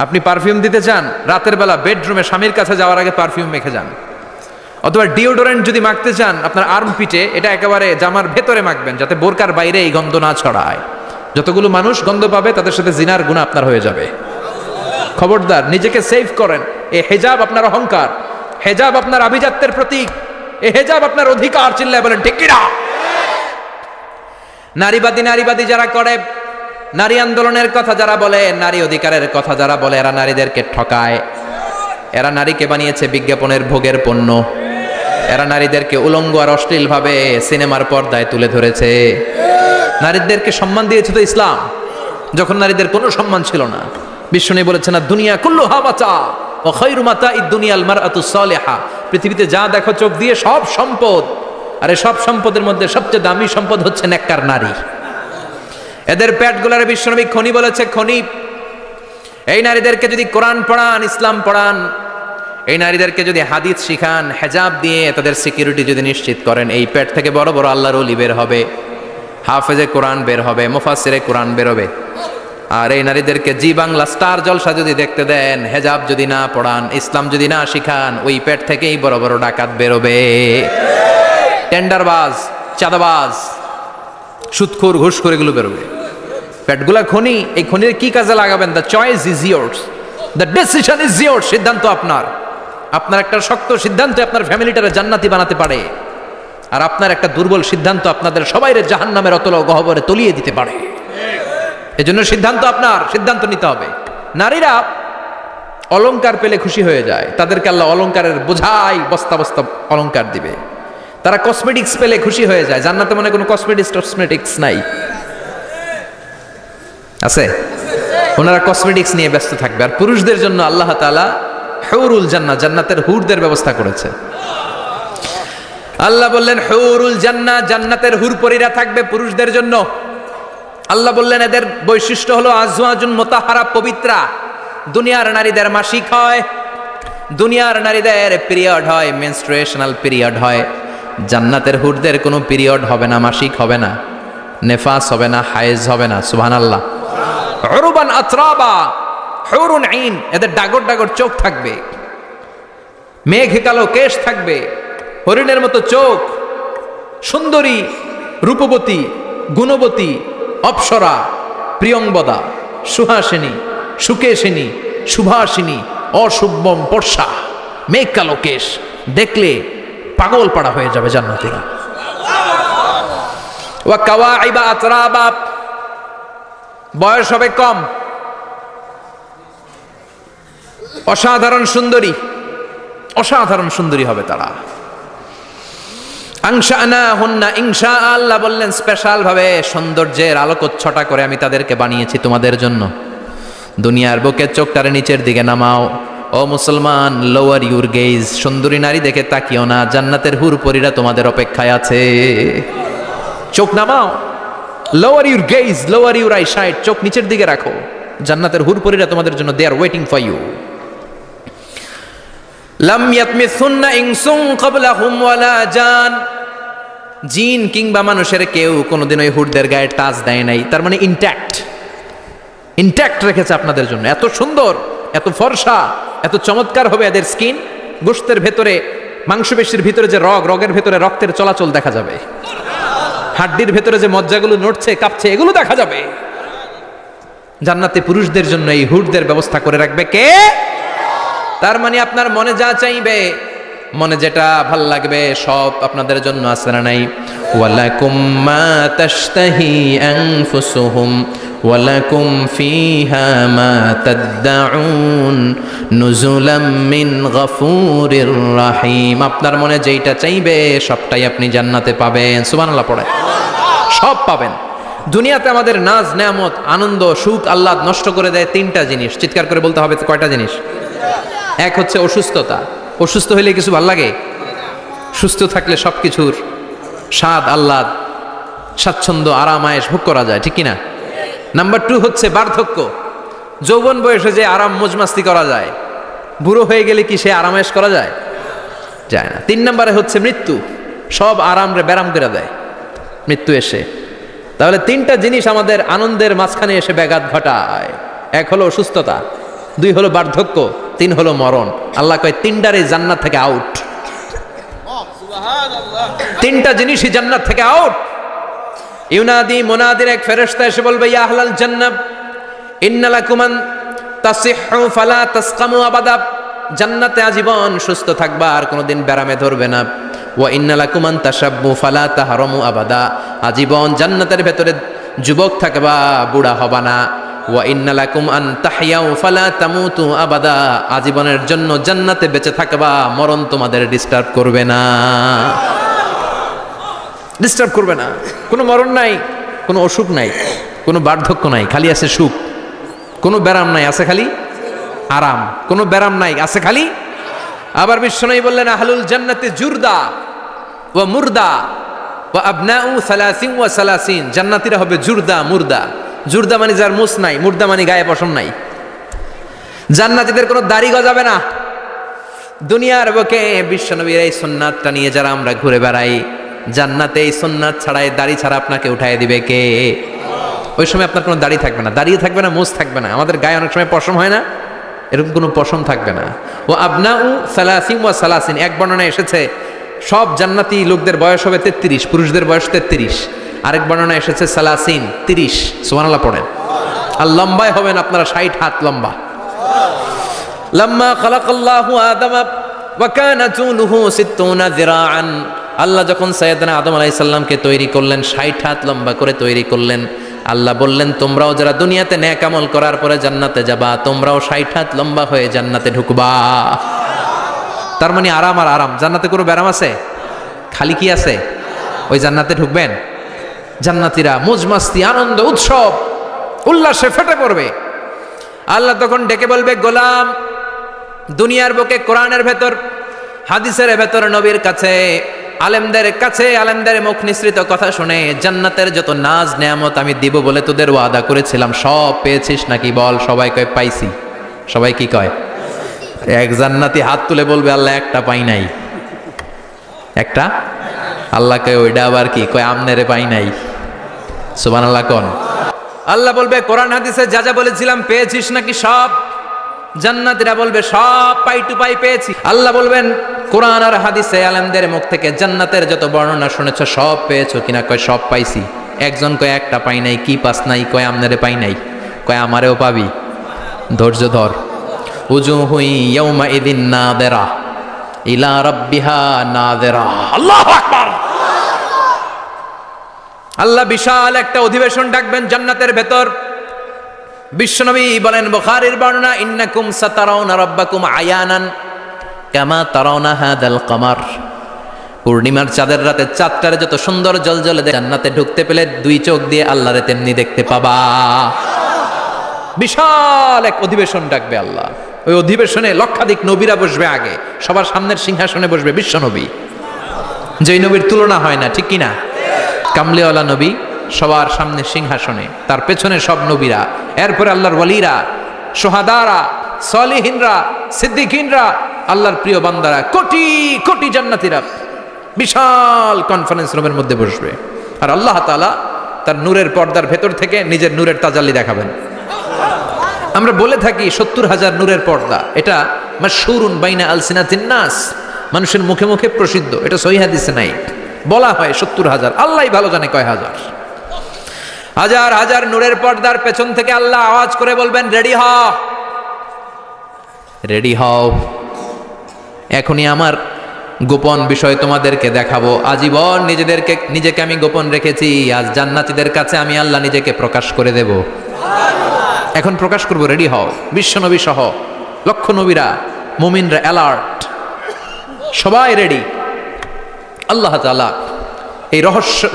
আপনি পারফিউম দিতে চান, রাতের বেলা বেডরুমে স্বামীর কাছে যাওয়ার আগে পারফিউম মেখে যান। অথবা ডিওডোরেন্ট যদি মাখতে চান, আপনার আর্ম পিটে এটা একেবারে জামার ভেতরে মাখবেন, যাতে বোরকার বাইরে এই গন্ধ না ছড়ায়। যতগুলো মানুষ গন্ধ পাবে তাদের সাথে জিনার গুনাহ আপনার হয়ে যাবে। খবরদার নিজেকে সেভ করেন। এই হেজাব আপনার অহংকার, হেজাব আপনার আভিজাত্যের প্রতীক, এই হেজাব আপনার অধিকার। চিল্লায় বলেন ঠিক কিনা? নারীবাদী যারা করে, নারী আন্দোলনের কথা যারা বলে, নারী অধিকারের কথা যারা বলে, এরা নারীদেরকে ঠকায়। এরা নারীকে বানিয়েছে বিজ্ঞাপনের ভোগের পণ্য। এরা নারীদেরকে উলঙ্গ আর অশ্লীল ভাবে সিনেমার পর্দায় তুলে ধরেছে। নারীদেরকে সম্মান দিয়েছে তো ইসলাম, যখন নারীদের কোনো সম্মান ছিল না। বিশ্বনবী বলেছেন না দুনিয়া কুল্লুহা মাতা ওয়া খায়রু মাতা'id দুনিয়াল মারআতুস সালিহা, পৃথিবীতে যা দেখো চোখ দিয়ে সব সম্পদ, আর এই সব সম্পদের মধ্যে সবচেয়ে দামি সম্পদ হচ্ছে নেককার নারী। এদের পেটগুলারে বিশ্বনবী খনি বলেছে, খনি। এই নারীদেরকে যদি কোরআন পড়ান, ইসলাম পড়ান, এই নারীদেরকে যদি হাদিস শিখান, হেজাব দিয়ে তাদের সিকিউরিটি যদি নিশ্চিত করেন, এই পেট থেকে বড় বড় আল্লাহর ওলি বের হবে, হাফেজে কোরআন বের হবে, মুফাসসিরে কোরআন বের হবে। আর এই নারীদেরকে জি বাংলা স্টার জলসা যদি দেখতে দেন, হেজাব যদি না পড়ান, ইসলাম যদি না শিখান, ওই পেট থেকেই বড় বড় ডাকাত বেরোবে, টেন্ডারবাজ, চাঁদাবাজ, সুদখোর, ঘুষখোর, এগুলো বেরোবে। পেটগুলা খনি, এই খনির কি কাজে লাগাবেন? The choice is years, the decision is years. সিদ্ধান্ত আপনার। আপনার একটা শক্ত সিদ্ধান্ত আপনার ফ্যামিলিটারে জান্নাতি বানাতে পারে, আর আপনার একটা দুর্বল সিদ্ধান্ত আপনাদের সবাইরে জাহান্নামের অতল গহ্বরে তলিয়ে দিতে পারে। এজন্য সিদ্ধান্ত আপনার, সিদ্ধান্ত নিতে হবে। নারীরা অলংকার পেলে খুশি হয়ে যায়, তাদেরকে আল্লাহ অলংকারের বোঝাই বস্তা বস্তা অলংকার দিবে। তারা কসমেটিক্স পেলে খুশি হয়ে যায়। জান্নাতে মনে কোনো কসমেটিক্স নাই, আছে? ওনারা কসমেটিক্স নিয়ে ব্যস্ত থাকবে। আর পুরুষদের জন্য আল্লাহ তাআলা হুরুল জান্নাহ, জান্নাতের হুরদের ব্যবস্থা করেছে। আল্লাহ বললেন হুরুল জান্নাহ, জান্নাতের হুরপরীরা থাকবে পুরুষদের জন্য। আল্লাহ বললেন এদের বৈশিষ্ট্য হলো আজওয়াজুন মুতাহহারা, পবিত্রা। দুনিয়ার নারীদের মাসিক হয়, দুনিয়ার নারীদের পিরিয়ড হয়, মেনস্ট্রুয়েশনাল পিরিয়ড হয়। জান্নাতের হুরদের কোনো পিরিয়ড হবে না, মাসিক হবে না, নেফাস হবে না, হায়েজ হবে না। সুবহানাল্লাহ। উরবান আতরাবা, হুরুন আইন, এদের ডাগর ডাগর চোখ থাকবে, মেঘ কালো কেশ থাকবে, হরিণের মতো চোখ, সুন্দরী, রূপবতী, গুণবতী, অপ্সরা, প্রিয়ংবদা, সুহাসিনী, সুকেশিনী, সুভাষিনী, অশুভম পর্ষা, মেঘ কালো কেশ, দেখলে পাগল পাড়া হয়ে যাবে জান্নাতীরা। ওয়া কাওয়াইবা আতরাবা, বয়স হবে কম, অসাধারণ সুন্দরী, অসাধারণ সুন্দরী হবে তারা। আনশানাহুন্না ইনশা, আল্লাহ বললেন স্পেশাল ভাবে সৌন্দর্যের আলোকচ্ছটা করে আমি তাদেরকে বানিয়েছি তোমাদের জন্য। দুনিয়ার বুকে চোখটারে নিচের দিকে নামাও, ও মুসলমান, লোয়ার ইউর গেজ, সুন্দরী নারী দেখে তাকিও না, জান্নাতের হুরপরীরা তোমাদের অপেক্ষায় আছে। চোখ নামাও, lower your gauge, lower your I side, চোখ নিচের দিকে রাখো, জান্নাতের হুরপরীরা তোমাদের জন্য দে আর ওয়েটিং ফর ইউ। লাম ইয়াতমিসুন্না ইনসুন ক্বাবলাহুম ওয়ালা জান, জিন কিংবা মানুষের কেউ কোনোদিন ওই হুরদের গায়ে টাচ দেয় নাই। তার মানে ইনট্যাক্ট, ইনট্যাক্ট রেখেছে আপনাদের জন্য। এত সুন্দর, এত ফর্সা, এত চমৎকার হবে এদের স্কিন। গোশতের ভেতরে, মাংসপেশির ভিতরে যে রগের ভেতরে রক্তের চলাচল দেখা যাবে, হাড্ডির ভেতরে যে মজ্জাগুলো নড়ছে কাঁপছে এগুলো দেখা যাবে। জান্নাতে পুরুষদের জন্য এই হুরদের ব্যবস্থা করে রাখবে কে? তার মানে আপনার মনে যা চাইবে, মনে যেটা ভাল লাগবে সব আপনাদের জন্য আছে না নাই? ওয়ালাকুম মা তাশতাহি আনফুসুহুম ওয়ালাকুম ফিহা মা তাদউন নুজুলাম মিন গফুরির রহিম। আপনার মনে যেটা চাইবে সবটাই আপনি জান্নাতে পাবেন। সুবহানাল্লাহ পড়ে সব পাবেন। দুনিয়াতে আমাদের নাজ নেয়ামত, আনন্দ, সুখ, আহ্লাদ নষ্ট করে দেয় তিনটা জিনিস। চিৎকার করে বলতে হবে কয়টা জিনিস? এক হচ্ছে অসুস্থতা। অসুস্থ হইলে কিছু ভাল লাগে? সুস্থ থাকলে সব কিছুর স্বাদ, আহ্লাদ, স্বাচ্ছন্দ্য, আরাম, আয়েশ ভোগ করা যায়, ঠিক কিনা? নাম্বার 2 হচ্ছে বার্ধক্য। যৌবন বয়সে যে আরাম মজমাস্তি করা যায়, বুড়ো হয়ে গেলে কি সে আরাম আয়েশ করা যায়? যায় না। 3 নম্বরে হচ্ছে মৃত্যু। সব আরাম রে ব্যারাম করে দেয় মৃত্যু এসে। তাহলে 3টা জিনিস আমাদের আনন্দের মাঝখানে এসে ব্যাঘাত ঘটায়। 1 হলো অসুস্থতা, 2 হলো বার্ধক্য, 3 হলো মরণ। আল্লাহ কয় 3টারই জান্নাত থেকে আউট। 3টা জিনিসই জান্নাত থেকে আউট। ইউনাদি মুনাদির এক ফেরেশতা এসে বলবে, ইয়া আহলাল জান্নাহ ইন্না লাকুম আন তাসিহু ফালা তাসকামু আবাদা, জান্নাতে আজীবন সুস্থ থাকবা, আর কোনোদিন ব্যারামে ধরবে না। ওয়া ইন্না লাকুম আন তাশাব্বু ফালা তাহরামু আবাদা, আজীবন জান্নাতের ভেতরে যুবক থাকবা, বুড়া হবা না। ওয়া ইন্না লাকুম আন তাহইয়াউ ফালা তামুতু আবাদা, আজীবনের জন্য জান্নাতে বেঁচে থাকবা, মরণ তোমাদের ডিস্টার্ব করবে না। ডিস্টার্ব করবে না। কোনো মরণ নাই, কোনো অসুখ নাই, কোনো বার্ধক্য নাই, খালি আছে সুখ। কোনো ব্যারাম নাই, আছে খালি আরাম। কোনো ব্যারাম নাই, আছে খালি। আবার বিশ্বনবী বললেন, আহলুল জান্নাতে জুরদা ওয়া মুরদা ওয়া আবনাউ সালাসিন ওয়া সালাসিন, জান্নাতীরা হবে জুরদা মুরদা। জুরদা মানে যার মুছ নাই, মুরদা মানে গায়ে পশম নাই। জান্নাতীদের কোনো দাড়ি গজাবে না। দুনিয়ার বুকে বিশ্বনবীর এই সুন্নাতটা নিয়ে যারা আমরা ঘুরে বেড়াই, জান্নাতে এই সুন্নাত ছাড়াই, দাড়ি ছাড়া আপনাকে উঠায় দিবে কে? ওই সময় আপনার কোনো দাড়ি থাকবে না, দাড়িও থাকবে না, মুছ থাকবে না। আমাদের গায়ে অনেক সময় পশম হয় না, এরকম কোনো পশম থাকবে না। ও আবনাউ সালাসিন ওয়া সালাসিন, এক বর্ণনায় এসেছে সব জান্নাতি লোকদের বয়স হবে 33, পুরুষদের বয়স 33। আরেক বর্ণনায় এসেছে সালাসিন, 30। সুবহানাল্লাহ পড়েন। আর লম্বায় হবেন আপনারা 60 হাত লম্বা। লাম্মা খালাকাল্লাহু আদামা ওয়া কানা তুলুহু 60 যিরাআন, আল্লাহ যখন সাইয়েদনা আদম আলাইহিস সালামকে তৈরি করলেন, 60 হাত লম্বা করে তৈরি করলেন। আল্লাহ বললেন, তোমরাও যারা দুনিয়াতে নেক আমল করার পরে জান্নাতে যাবা, তোমরাও 60 হাত লম্বা হয়ে জান্নাতে ঢুকবা। তার মানে আরাম আর আরাম। জান্নাতে কোনো ব্যারাম আছে? খালি কি আছে? ওই জান্নাতে ঢুকবেন, জান্নাতীরা মজমাস্তি, আনন্দ, উৎসব, উল্লাসে ফেটে পড়বে। আল্লাহ তখন ডেকে বলবে, গোলাম, দুনিয়ার বুকে কোরআনের ভেতর, হাদিসের ভেতর, নবীর কাছে, আলেমদের কাছে, আলেমদের মুখ নিঃসৃত কথা শুনে জান্নাতের যত নাজ নেয়ামত আমি দিব বলে তোদের ওয়াদা করেছিলাম, সব পেয়েছিস নাকি? বল। সবাই কয় পাইছি। সবাই কি কয়? এক জান্নাতি হাত তুলে বলবে, আল্লাহ একটা পাই নাই। একটা? আল্লাহ কয় ওইটা আবার কি? কয় আমনেরে পাই নাই। সুবহানাল্লাহ কোন? আল্লাহ বলবে, কোরআন হাদিসে যা যা বলেছিলাম পেয়েছিস নাকি সব? জান্নাতীরা বলবে, সব পাই টু পাই পেয়েছি। আল্লাহ বলবেন, কোরআন আর হাদিসে আলেমদের মুখ থেকে জান্নাতের যত বর্ণনা শুনেছ সব পেয়েছো কিনা? কয় সব পাইছি। একজন কয় একটা পাই নাই, কি পাস নাই, কয় আমনারে পাই নাই, কয় আমারেও পাবি, ধৈর্য ধর। উজুহু ইয়াউমা ইদিন নাদিরা ইলা রাব্বিহা নাদিরা। আল্লাহু আকবার। আল্লাহ বিশাল একটা অধিবেশন ডাকবেন জান্নাতের ভেতর। বিশ্বনবী বলেন, বুখারীর বর্ণনা, ইন্নাকুম সাতারাউনা রাব্বাকুম আয়ানান কামা তারাউনা হাদাল কমার। পূর্ণিমার চাঁদের রাতে চাঁদটারে যত সুন্দর জ্বলজ্বলে জান্নাতে ঢুকতে পেলে দুই চোখ দিয়ে আল্লাহরে তেমনি দেখতে পাবা। বিশাল এক অধিবেশন ডাকবে আল্লাহ। ওই অধিবেশনে লক্ষাধিক নবীরা বসবে, আগে সবার সামনের সিংহাসনে বসবে বিশ্বনবী, যেই নবীর তুলনা হয় না, ঠিক কিনা? কামলিওয়ালা নবী সবার সামনে সিংহাসনে, তার পেছনে সব নবীরা, এরপরে আল্লাহর ওয়ালিরা, সোহাদারা, সলিহিনরা, সিদ্দিকিনরা, আল্লাহর প্রিয় বান্দারা, কোটি কোটি জান্নাতীরা বিশাল কনফারেন্স রুমের মধ্যে বসবে। আর আল্লাহ তাআলা তার নূরের পর্দার ভেতর থেকে নিজের নূরের তাজাল্লি দেখাবেন। আমরা বলে থাকি 70,000 নূরের পর্দা, এটা মাশহুরুন বাইনা আলসিনাতিন নাস, মানুষের মুখে মুখে প্রসিদ্ধ, এটা সহিহ হাদিসে নাই। বলা হয় 70,000, আল্লাহই ভালো জানে কয় হাজার। হাজার হাজার নূরের পর্দার পেছন থেকে আল্লাহ আওয়াজ করে বলবেন, রেডি হও, রেডি হও, এখনই আমার গোপন বিষয় তোমাদেরকে দেখাবো। আজীবন নিজেকে আমি গোপন রেখেছি, আজ জান্নাতীদের কাছে আমি আল্লাহ নিজেকে প্রকাশ করে দেব। এখন প্রকাশ করব, রেডি হও। বিশ্বনবী সহ লক্ষ নবীরা, মুমিনরা অ্যালার্ট, সবাই রেডি। আল্লাহ তাআলা এই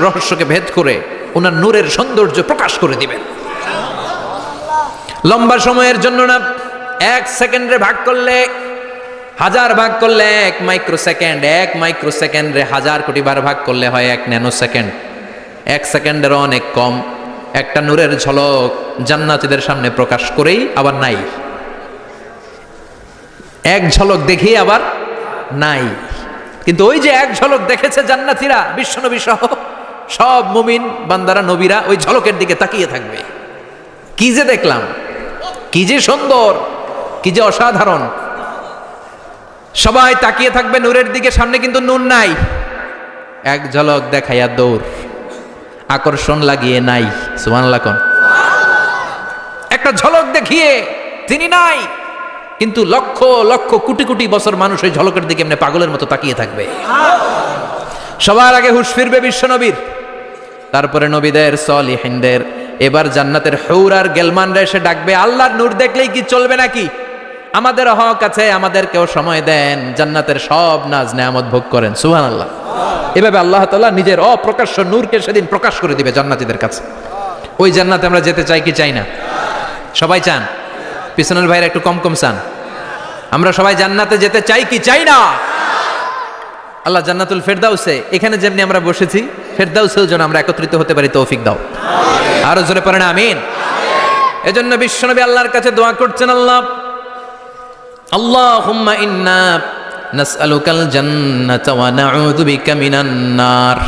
রহস্যকে ভেদ করে ওনার নূরের সৌন্দর্য প্রকাশ করে দিবেন। লম্বা সময়ের জন্য না, 1 সেকেন্ডে ভাগ করলে, হাজার ভাগ করলে 1 মাইক্রোসেকেন্ড, 1 মাইক্রোসেকেন্ডে 1000 কোটি বার ভাগ করলে হয় 1 ন্যানো সেকেন্ড। 1 সেকেন্ডেরও অনেক কম একটা নূরের ঝলক জান্নাতীদের সামনে প্রকাশ করেই আবার নাই, এক ঝলক দেখেই আবার নাই। কিন্তু ওই যে এক ঝলক দেখেছে জান্নাতীরা, বিশ্বনবী সহ সব মুমিন বান্দারা, নবীরা ওই ঝলকের দিকে তাকিয়ে থাকবে। কি যে দেখলাম, কি যে সুন্দর, কি যে অসাধারণ। সবাই তাকিয়ে থাকবে নূরের দিকে, সামনে কিন্তু নূর নাই। এক ঝলক দেখাইয়া দৌড়, আকর্ষণ লাগিয়ে নাই। সুবহানাল্লাহ কোন? একটা ঝলক দেখিয়ে তিনি নাই, কিন্তু লক্ষ লক্ষ কোটি কোটি বছর মানুষ ওই ঝলকের দিকে এমনি পাগলের মতো তাকিয়ে থাকবে। সবার আগে হুঁশ ফিরবে বিশ্বনবীর, তারপরে নবীদের, সলিহিনদের। এবার জান্নাতের হুর আর গেলমানরা এসে ডাকবে, আল্লাহর নূর দেখলেই কি চলবে নাকি? আমাদের হক আছে, আমাদেরকেও সময় দেন, জান্নাতের সব নাজ নেয়ামত ভোগ করেন। সুবহানাল্লাহ। এভাবে আল্লাহ তাআলা নিজের অপ্রকাশ্য নূরকে সেদিন প্রকাশ করে দিবে জান্নাতীদের কাছে। ওই জান্নাতে আমরা যেতে চাই কি চাই না? সবাই চান? পিছনের ভাইরা একটু কম কম চান। আমরা সবাই জান্নাতে যেতে চাই কি চাই না? আল্লাহ জান্নাতুল ফেরদাউসে, এখানে যেমনি আমরা বসেছি, ফেরদাউসেও যেন আমরা একত্রিত হতে পারি, তৌফিক দাও। আরো জোরে পড়েন আমিন। এজন্য বিশ্বনবী আল্লাহর কাছে দোয়া করছেন, আল্লাহুম্মা ইন্না নাসআলুকাল জান্নাতা ওয়া নাউযু বিকা মিনান নার।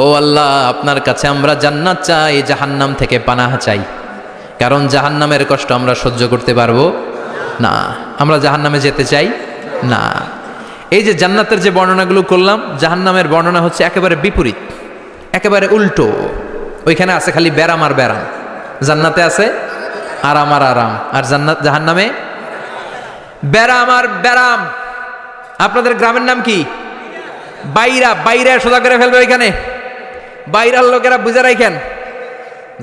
ও আল্লাহ, আপনার কাছে আমরা জান্নাত চাই, জাহান্নাম থেকে পানাহ চাই। কারণ জাহান্নামের কষ্ট আমরা সহ্য করতে পারবো না, আমরা জাহান্নামে যেতে চাই না। এই যে জান্নাতের যে বর্ণনাগুলো করলাম, জাহান্নামের বর্ণনা হচ্ছে একেবারে বিপরীত, একেবারে উল্টো। ওইখানে আছে খালি ব্যারাম আর ব্যারাম, জান্নাতে আছে আরাম আর আরাম। আর জাহান্নামে ব্যারাম আর ব্যারাম। আপনাদের গ্রামের নাম কি? বাইরা। বাইরা সোজা করে ফেলবে ওইখানে, বাইরার লোকেরা বুঝে রাখেন।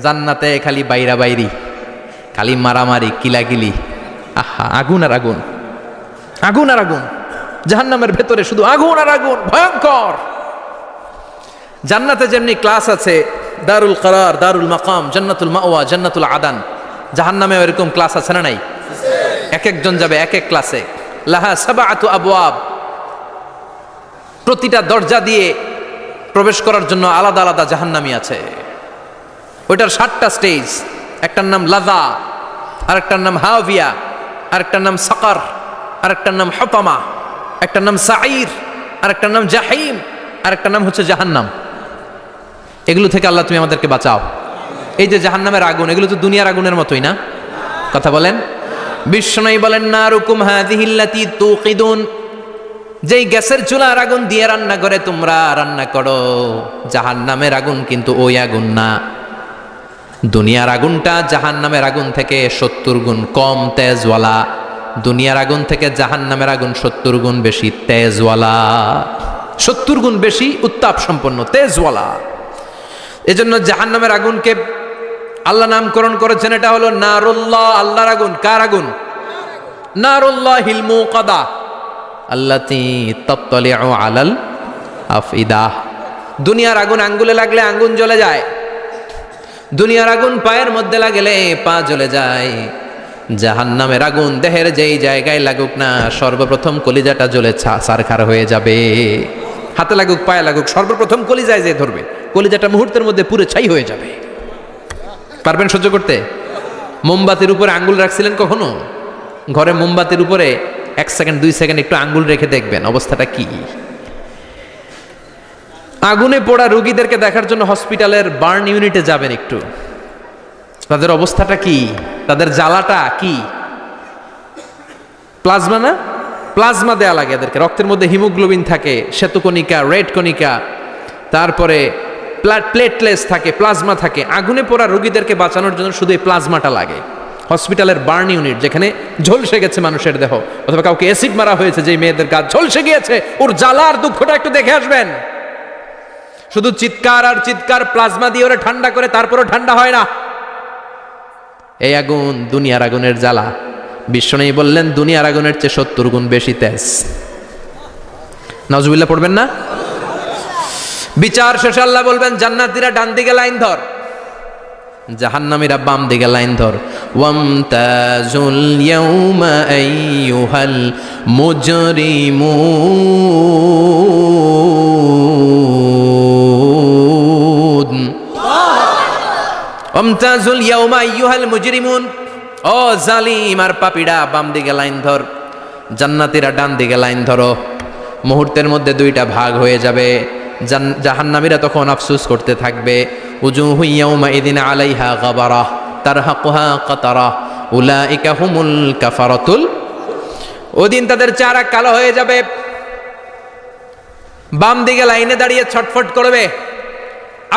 জান্নাতে খালি বাইরা বাইরি, খালি মারামারি, কিলাকিলি, আহা, আগুন আর আগুন, আগুন আর আগুন। জাহান্নামের ভেতরে শুধু আগুন আর আগুন, ভয়ঙ্কর। জান্নাতে যেমনি ক্লাস আছে, দারুল করার, দারুল মাকাম, জান্নাতুল মাওয়া, জান্নাতুল আদান, জাহান্নামেও এরকম ক্লাস আছে না নাই? এক একজন যাবে এক এক ক্লাসে। লাহা সাবআতু আবওয়াব, প্রতিটা দরজা দিয়ে প্রবেশ করার জন্য আলাদা আলাদা জাহান্নামী আছে। ওইটার 7টা স্টেজ। একটার নাম লাযা, আরেকটার নাম হাভিয়া, আরেকটার নাম সাকার, আরেকটার নাম হুতামা, একটার নাম সাঈর, আরেকটার নাম জাহিম, আরেকটার নাম হচ্ছে জাহান্নাম। এগুলো থেকে আল্লাহ তুমি আমাদেরকে বাঁচাও। এই যে জাহান্নামের আগুন, এগুলো তো দুনিয়ার আগুনের মতোই না? কথা বলেন। বিশ্বনবী বলেন, নারুকুম হাযিহিল্লাতী তুকিদুন যেই গ্যাসের চুলার আগুন দিয়ে রান্না করে তোমরা রান্না করো, জাহান্নামের আগুন কিন্তু ওই আগুন না। দুনিয়ার আগুনটা জাহান্নামের আগুন থেকে 70 গুণ কম তেজওয়ালা। দুনিয়ার আগুন থেকে জাহান্নামের আগুন 70 গুণ বেশি তেজওয়ালা, 70 গুণ বেশি উত্তাপ সম্পন্ন তেজওয়ালা। এজন্য জাহান্নামের আগুনকে আল্লাহ নামকরণ করেছেন, এটা হলো নারুল্লাহ, আল্লাহর আগুন। কার আগুন? নারুল্লাহিল মুকাদা আল্লাতী তাত্তালিউ আলাল আফইদা। দুনিয়ার আগুন আঙ্গুলে লাগলে আঙ্গুল জ্বলে যায়, দুনিয়ার আগুন পায়ের মধ্যে লাগলে পা জ্বলে যায়। জাহান্নামের আগুন দেহের যেই জায়গায় লাগুক না, সর্বপ্রথম কলিজাটা জ্বলে ছারখার হয়ে যাবে। হাতে লাগুক পায়ে লাগুক, সর্বপ্রথম কলিজায় যে ধরবে, কলিজাটা মুহূর্তের মধ্যে পুরো ছাই হয়ে যাবে। পারবেন সহ্য করতে? মোমবাতির উপরে আঙ্গুল রাখছিলেন কখনো? ঘরে মোমবাতির উপরে 1 সেকেন্ড 2 সেকেন্ড একটু আঙ্গুল রেখে দেখবেন অবস্থাটা কি। আগুনে পোড়া রোগীদেরকে দেখার জন্য হসপিটালের বার্ন ইউনিটে যাবেন, একটু তাদের অবস্থাটা কি, তাদের জ্বালাটা কি। প্লাজমা না, প্লাজমা দেয়া লাগে এদেরকে। রক্তের মধ্যে হিমোগ্লোবিন থাকে, শ্বেতকণিকা, রেড কণিকা, তারপরে প্লেটলেস থাকে, প্লাজমা থাকে। আগুনে পোড়া রোগীদেরকে বাঁচানোর জন্য শুধু এই প্লাজমাটা লাগে। হসপিটালের বার্ন ইউনিট, যেখানে ঝলসে গেছে মানুষের দেহ, অথবা কাউকে অ্যাসিড মারা হয়েছে, যেই মেয়েদের গা ঝলসে গিয়েছে, ওর জ্বালার দুঃখটা একটু দেখে আসবেন। শুধু চিৎকার আর চিৎকার, প্লাজমা দিয়ে ওরা ঠান্ডা করে, তারপরও ঠান্ডা হয় না। এই আগুন দুনিয়ার আগুনের জ্বালা। বিশ্বনবী বললেন দুনিয়ার আগুনের চেয়ে 70 গুণ বেশি তেজ। নাউজুবিল্লাহ পড়বেন না? বিচার শেষে আল্লাহ বলবেন জান্নাতীরা ডান দিকে লাইন ধর, জাহান্নামীরা বাম দিকে লাইন ধর। ওয়ামতাজুল ইয়াউমা আইয়ুহাল মুজরিমুন, ওয়ামতাজুল ইয়াউমা আইয়ুহাল মুজরিমুন। ও জালিম আর পাপীরা, বাম দিকে লাইন ধর, জান্নাতীরা ডান দিকে লাইন ধরো। মুহূর্তের মধ্যে দুইটা ভাগ হয়ে যাবে। জাহান্নামীরা তখন আফসোস করতে থাকবে, উজুহু ইয়াউমা ইদিন আলাইহা গাবারা তারহাকুহা কাতারা উলাইকা হুমুল কাফারাতুল। ওদিন তাদের চেহারা কালো হয়ে যাবে। বাম দিকে লাইনে দাঁড়িয়ে ছটফট করবে,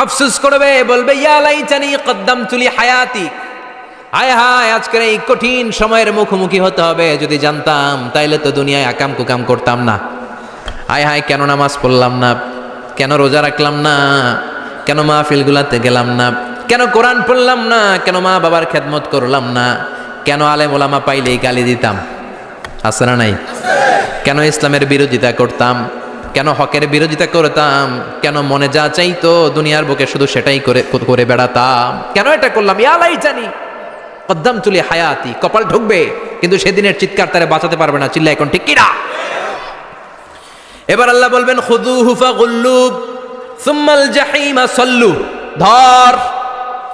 আফসোস করবে, বলবে ইয়া লাইতানি কদ্দামতু লি হায়াতি। হায় হায়, আজকের এই কঠিন সময়ের মুখোমুখি হতে হবে। যদি জানতাম তাইলে তো দুনিয়ায় আকাম কুকাম করতাম না। হায় হায়, কেন নামাজ পড়লাম না, কেন রোজা রাখলাম না, কেন মাহফিলগুলাতে গেলাম না, কেন কোরআন পড়লাম না, কেন মা বাবার খেদমত করলাম না, কেন আলেম ওলামা পাইলেই গালি দিতাম, আছে না নাই? কেন ইসলামের বিরোধিতা করতাম, কেন হকের বিরোধিতা করতাম, কেন মনে যা চাইতো দুনিয়ার বুকে শুধু সেটাই করে বেড়াতাম, কেন এটা করলাম? ইয়া লাইতানি কদ্দামতু লি হায়াতি। কপাল ঢুকবে, কিন্তু সেদিনের চিৎকার তারে বাঁচাতে পারবে না। চিল্লা এখন ঠিক কিনা? এবার আল্লাহ বলবেন খুযুহু ফাগুল্লু সুম্মাল জাহিমা সাল্লু। ধর,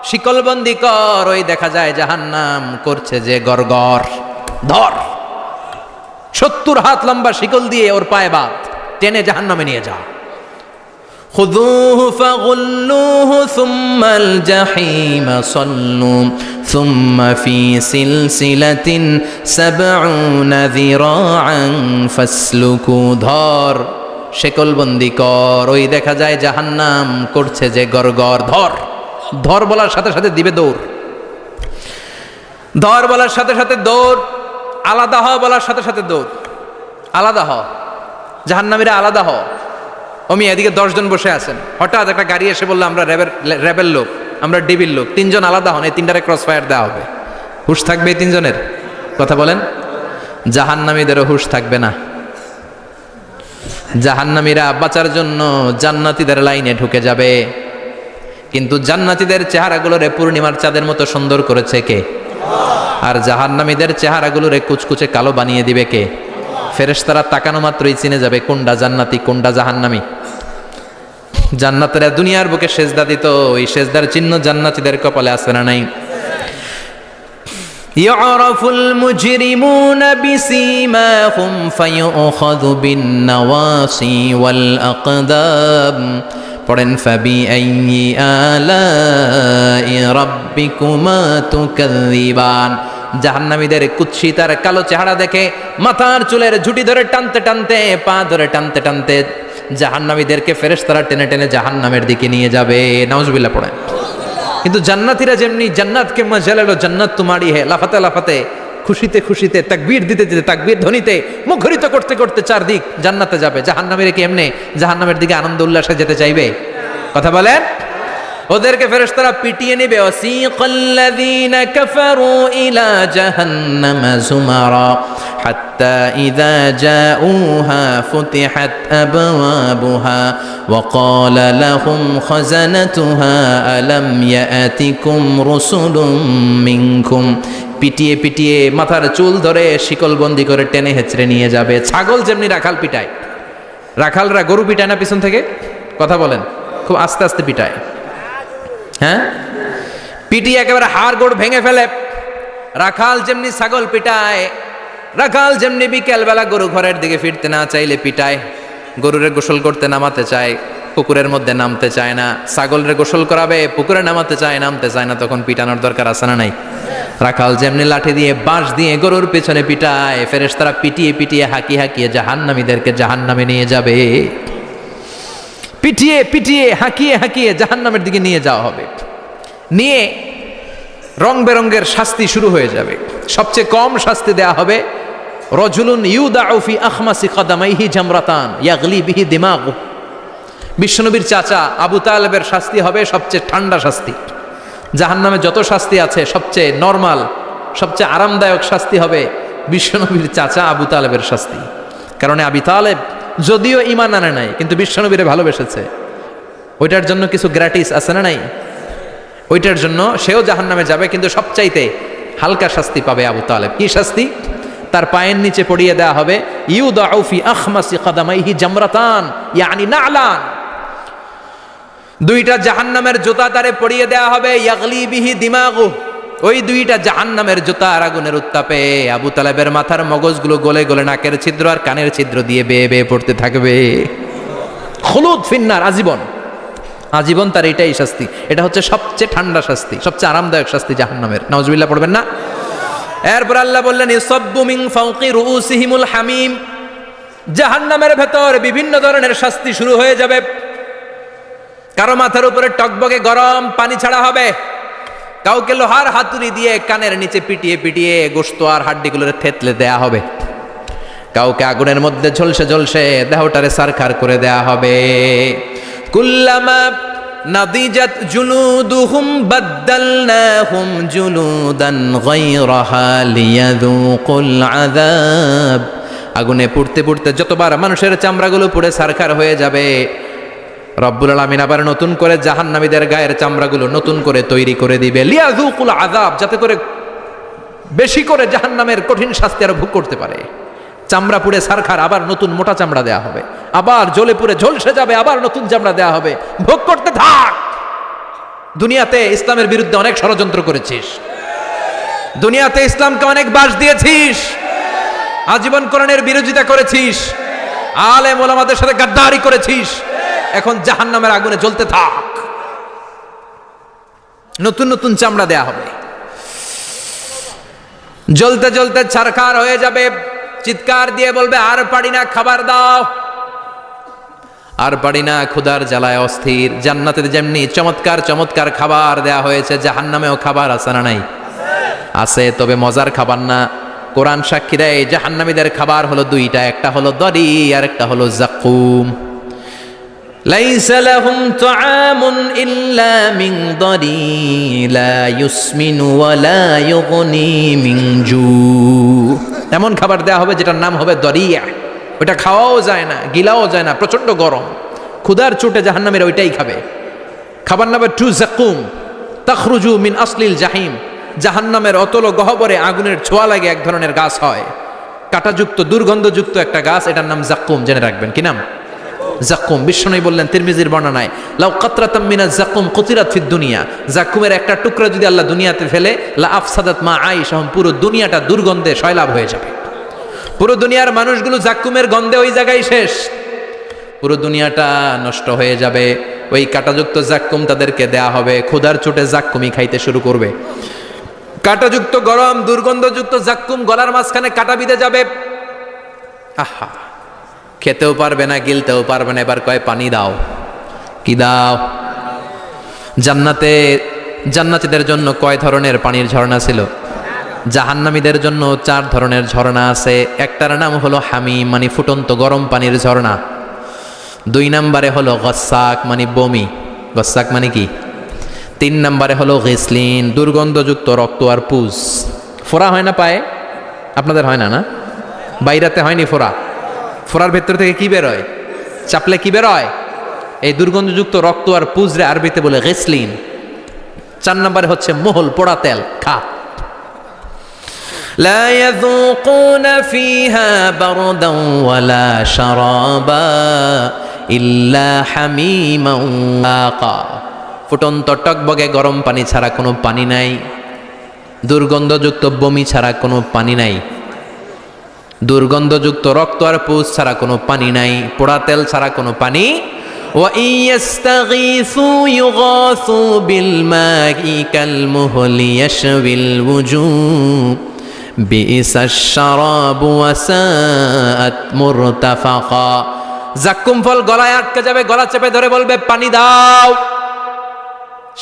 শিকলবন্দি কর। ওই দেখা যায় জাহান্নাম করছে যে গরগর। ধর, 70 হাত লম্বা শিকল দিয়ে ওর পায়ে বাঁধ, টেনে জাহান্নামে নিয়ে যা। খুযুহু ফাগুল্লুহু সুম্মাল জাহিমা সাল্লু সুম্মা ফি সিলসিলাতিন ৭০ যিরাআন ফাসলুকু। ধর, শেকলবন্দি কর। ওই দেখা যায় জাহান্নাম করছে যে গরগর। ধর, ধর বলার সাথে সাথে দিবে দৌড়, ধর বলার সাথে সাথে দৌড়, আলাদা হ বলার সাথে সাথে দৌড়। আলাদা হ, জাহান্নামীরা আলাদা হ। অমি এদিকে 10 জন বসে আছেন, হঠাৎ একটা গাড়ি এসে বললো আমরা র্যাবের লোক, আমরা ডিবির লোক, 3 জন আলাদা হন, এই 3টারে ক্রস ফায়ার দেওয়া হবে। হুশ থাকবে এই 3 জনের? কথা বলেন। জাহান্নামীদেরও হুশ থাকবে না। জাহান্নামীরা বাঁচার জন্য জান্নাতীদের লাইনে ঢুকে যাবে, কিন্তু জান্নাতীদের চেহারাগুলোরে পূর্ণিমার চাঁদের মতো সুন্দর করেছে কে? আর জাহান্নামীদের চেহারাগুলোরে কুচকুচে কালো বানিয়ে দিবে কে? ফেরেশতারা তাকানো মাত্রই চিনে যাবে কোনটা জান্নাতি কোনটা জাহান্নামী। জান্নাতীরা দুনিয়ার বুকে সেজদা দিত, ওই সেজদার চিহ্ন জান্নাতীদের কপালে আছে না নাই? ইয়ারাফুল মুজরিমুনা বিসীমাহুম ফায়ুখাযু বিন নাওয়াসি ওয়াল আকদাম। পড়েন ফাবিআইয়ি আলাই রাব্বিকুমা তুকাযযিবান। জাহান্নামীদের কুৎসিত আর কালো চেহারা দেখে মাথার চুলের ঝুঁটি ধরে টানতে টানতে, পা ধরে টানতে টানতে জাহান্নামীদেরকে ফেরেশতারা টেনে টেনে জাহান্নামের দিকে নিয়ে যাবে। নাউজুবিল্লাহ পড়েন। কিন্তু জান্নাতীরা যেমনি জান্নাতকে মজা লেলো জান্নাত তোমারি হে, লাফাতে লাফাতে খুশিতে খুশিতে তাকবীর দিতে দিতে তাকবীর ধ্বনিতে মুখরিত করতে করতে চারদিক জান্নাতে যাবে। জাহান্নামীরা কি এমনি জাহান্নামের দিকে আনন্দ উল্লাসে যেতে চাইবে? কথা বলেন। ওদেরকে ফেরেশতারা পিটিয়ে নেবে। ওয়াসিকাল্লাযীনা কাফারু ইলা জাহান্নামা যুমারা হাত্তা ইযা জাউহা ফুতিহাত আবওয়াবুহা ওয়া ক্বালা লাহুম খাযানাতুহা আলাম ইয়াতিকুম রাসূলুম মিনকুম। পিটিয়ে পিটিয়ে মাথার চুল ধরে শিকলবন্দি করে টেনে হেঁচড়ে নিয়ে যাবে। ছাগল যেমনি রাখাল পিটায়, রাখালরা গরু পিটায় না পিছন থেকে? কথা বলেন। খুব আস্তে আস্তে পিটায়, হ্যাঁ, পিটিয়ে একেবারে হাড় গোড় ভেঙে ফেলে। রাখাল যেমনি ছাগল পিটায়, রাখাল যেমনি বিকেল বেলা গরু ঘরের দিকে ফিরতে না চাইলে পিটায়, গরুরে গোসল করতে নামাতে চায়, পুকুরের মধ্যে নামতে চায় না, ছাগলরে গোসল করাবে, পুকুরে নামাতে চায়, নামতে চায় না, তখন পিটানোর দরকার আছে না নাই? রাখাল যেমনি লাঠি দিয়ে বাঁশ দিয়ে গরুর পেছনে পিটায়, ফেরেশতারা পিটিয়ে পিটিয়ে হাঁকিয়ে হাঁকিয়ে জাহান্নামীদেরকে জাহান্নামে নিয়ে যাবে। পিটিয়ে পিটিয়ে হাঁকিয়ে হাঁকিয়ে জাহান্নামের দিকে নিয়ে যাওয়া হবে। নিয়ে রং বেরঙ্গের শাস্তি শুরু হয়ে যাবে। সবচেয়ে কম শাস্তি দেয়া হবে রজুলুন ইউদাউ ফি আখমাসি কদামাইহি জামরাতান ইয়াগলি বিহি দিমাগু। বিশ্বনবীর চাচা আবু তালেবের শাস্তি হবে সবচেয়ে ঠান্ডা শাস্তি। জাহান্নামে যত শাস্তি আছে সবচেয়ে নরমাল, সবচেয়ে আরামদায়ক শাস্তি হবে বিশ্বনবীর চাচা আবু তালেবের শাস্তি। কারণ আবু তালেব যদিও ঈমান আনে নাই, কিন্তু বিশ্বনবীরে ভালোবেসেছে। ওইটার জন্য কিছু গ্র্যাটিস আছে না নাই? ওইটার জন্য সেও জাহান্নামে যাবে, কিন্তু সবচাইতে হালকা শাস্তি পাবে আবু তালেব। কি শাস্তি? তার পায়ের নিচে পড়িয়ে দেওয়া হবে ইউদাউ ফি আখমাসি কদামাইহি জামরাতান ইয়ানি নালান। দুইটা জাহান্নামের জুতা তারে পড়িয়ে দেওয়া হবে, ইয়াগলি বিহি দিমাগু। ওই দুইটা জাহান্নামের জুতা আর আগুনের উত্তাপে আবু তালেবের মাথার মগজগুলো গলে গলে নাকের ছিদ্র আর কানের ছিদ্র দিয়ে বেয়ে বেয়ে পড়তে থাকবে। খুলুদ ফিন্নার, আজীবন, আজীবন তার এটাই শাস্তি। এটা হচ্ছে সবচেয়ে ঠান্ডা শাস্তি, সবচেয়ে আরামদায়ক শাস্তি জাহান্নামের। নাউজুবিল্লাহ পড়বেন না? এরপর আল্লাহ বললেন ইউসাব্বু মিন ফাওকি রুউসিহিমুল হামিম। জাহান্নামের ভেতর বিভিন্ন ধরনের শাস্তি শুরু হয়ে যাবে। কারো মাথার উপরে টকবকে গরম পানি ছাড়া হবে, কাউকে লোহার হাতুড়ি দিয়ে কানের নিচে পিটিয়ে পিটিয়ে গোশত আর হাড্ডিগুলোরে থেতলে দেয়া হবে, কাউকে আগুনের মধ্যে ঝলসে ঝলসে দেহটারে সারখার করে দেয়া হবে। কুল্লামা নাদিজাত জুলুদুহুম বাদদালনাহুম জুলুদান গায়রাহা লিয়াযুকুল আযাব। আগুনে পুড়তে পুড়তে যতবার মানুষের চামড়াগুলো পুড়ে সারখার হয়ে যাবে, রব্বুল আলামিন আবার নতুন করে জাহান্নামীদের গায়ের চামড়াগুলো নতুন করে তৈরি করে দিবে। লিয়াযুকুল আযাব, যাতে করে বেশি করে জাহান্নামের কঠিন শাস্তি আর ভোগ করতে পারে। চামড়া পুড়ে সারখার, আবার নতুন মোটা চামড়া দেয়া হবে, আবার জ্বলে পুড়ে ঝলসে যাবে, আবার নতুন চামড়া দেয়া হবে। ভোগ করতে থাক। দুনিয়াতে ইসলামের বিরুদ্ধে অনেক ষড়যন্ত্র করেছিস, দুনিয়াতে ইসলামকে অনেক বাস দিয়েছিস, আজীবন কোরআনের বিরোধিতা করেছিস, আলেম ওলামাদের সাথে গাদ্দারি করেছিস। এখন জাহান্নামের আগুনে জ্বলতে থাক, নতুন নতুন চামড়া দেয়া হবে। জ্বলতে জ্বলতে ছারখার হয়ে যাবে, চিৎকার দিয়ে বলবে আর পারি না, খাবার দাও। আর পারি না, ক্ষুধার জ্বালায় অস্থির। জান্নাতে যেমনি চমৎকার চমৎকার খাবার দেয়া হয়েছে, জাহান্নামেও খাবার আছে না নাই? আছে, তবে মজার খাবার না। কোরআন সাক্ষী দেয় জাহান্নামীদের খাবার হলো দুইটা, একটা হলো দরি আর একটা হলো যাকুম। লাইসা লাহুম তুআমুন ইল্লা মিন দরি লা ইউসমিনু ওয়া লা ইউগনি মিন জু। এমন খাবার দেয়া হবে যেটার নাম হবে দরিয়া। ওটা খাওয়াও যায় না, গিলাও যায় না, প্রচন্ড গরম। ক্ষুধার চোটে জাহান্নামীরা ওইটাই খাবে। খাবার নাম টু যাকুম তাখরুজু মিন আসলিল জাহিম। জাহান্নামের অতল গহ্বরে আগুনের ছোঁয়া লাগে এক ধরনের গাছ হয়, কাঁটাযুক্ত দুর্গন্ধযুক্ত একটা গাছ, এটার নাম যাকুম। জেনে রাখবেন, কি নাম? যাকুম। বিশ্বনবী বললেন তিরমিজির বর্ণনায়, লাউ কাতরাতাম মিনাজ যাকুম কুতিরাত ফিদ দুনিয়া। যাকুমের একটা টুকরা যদি আল্লাহ দুনিয়াতে ফেলে, লা আফসাদাত মা আইশাহুম, পুরো দুনিয়াটা দুর্গন্ধে সয়লাভ হয়ে যাবে। পুরো দুনিয়ার মানুষগুলো যাকুমের গন্ধে ওই জায়গায় শেষ, পুরো দুনিয়াটা নষ্ট হয়ে যাবে। ওই কাঁটাযুক্ত যাকুম তাদেরকে দেয়া হবে, ক্ষুধার চোটে যাকুমই খাইতে শুরু করবে। কাঁটাযুক্ত গরম দুর্গন্ধযুক্ত জাক্কুম গলার মাঝখানে কাঁটা বিঁধে যাবে। আহা, খেতেও পারবে না, গিলতেও পারবে না। এবার কয় পানি দাও। কি দাও? জান্নাতীদের জন্য কয় ধরনের পানির ঝর্ণা ছিল? জাহান্নামীদের জন্য 4 ধরনের ঝর্ণা আছে। একটার নাম হলো হামিম, মানে ফুটন্ত গরম পানির ঝর্ণা। 2 নম্বরে হলো গসাক, মানে বমি। গসাক মানে কি? 3 নম্বরে হলো গিসলিন, দুর্গন্ধযুক্ত রক্ত আর পুজ। ফোড়া হয় না পায়ে? আপনাদের হয় না? না, বাইরাতে হয়নি ফোড়া? ফোড়ার ভেতর থেকে কি বেরোয়? চাপলে কি বেরোয়? এই দুর্গন্ধযুক্ত রক্ত আর পুজরে আরবিতে বলে গিসলিন। 4 নম্বরে হচ্ছে মোহল, পোড়া তেল। খা। لا يذوقون فيها بردا ولا شرابا إلا حميما وغساقا। ফুটন্ত টকবগে গরম পানি ছাড়া কোনো পানি নাই, দুর্গন্ধযুক্ত বমি ছাড়া কোনো পানি নাই, দুর্গন্ধযুক্ত রক্ত আর পুজ ছাড়া কোনো পানি নাই, পোড়া তেল ছাড়া কোনো পানি। وَإِن يَسْتَغِيثُوا يُغَاثُوا بِالْمَاءِ كَالْمُهْلِ يَشْوِي الْوُجُوهَ بِئْسَ الشَّرَابُ وَسَاءَتْ مُرْتَفَقًا। জাক্কুম ফল গলায় আটকে যাবে, গলা চেপে ধরে বলবে পানি দাও।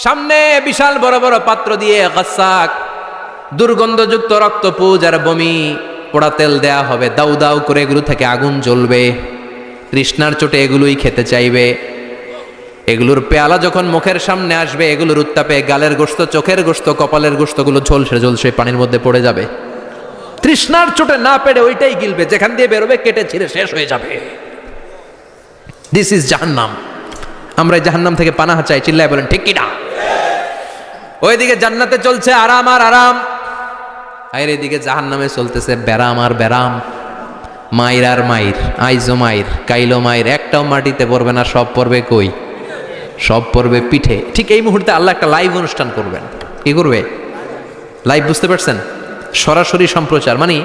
সামনে বিশাল বড় বড় পাত্র দিয়ে গসাক, দুর্গন্ধযুক্ত রক্ত, পুজ আর বমি, পোড়া তেল দেয়া হবে। দাউ দাউ করে এগুলো থেকে আগুন জ্বলবে। তৃষ্ণার চোটে এগুলোই খেতে চাইবে। এগুলোর পেয়ালা যখন মুখের সামনে আসবে, এগুলোর উত্তাপে গালের গোশত, চোখের গোশত, কপালের গোশতগুলো ঝলসে ঝলসে পানির মধ্যে পড়ে যাবে। তৃষ্ণার চোটে না পেরে ওইটাই গিলবে, যেখান দিয়ে বেরোবে কেটে ছিঁড়ে শেষ হয়ে যাবে। দিস ইজ জাহান্নাম। আমরা জাহান্নাম থেকে পানাহা চাই। চিল্লায় বলেন ঠিক কিনা? ওইদিকে জান্নাতে চলছে আরাম আর আরাম, আর এদিকে জাহান্নামে চলতেছে ব্যারাম আর ব্যারাম, মাইর আর মাইর, আইজো মাইর, কাইলো মাইর। একটাও মাটিতে পড়বে না, সব পড়বে কই? সব পড়বে পিঠে। ঠিক এই মুহূর্তে আল্লাহ একটা লাইভ অনুষ্ঠান করবেন। কি করবে? লাইভ, বুঝতে পারছেন? সরাসরি সম্প্রচার, মানে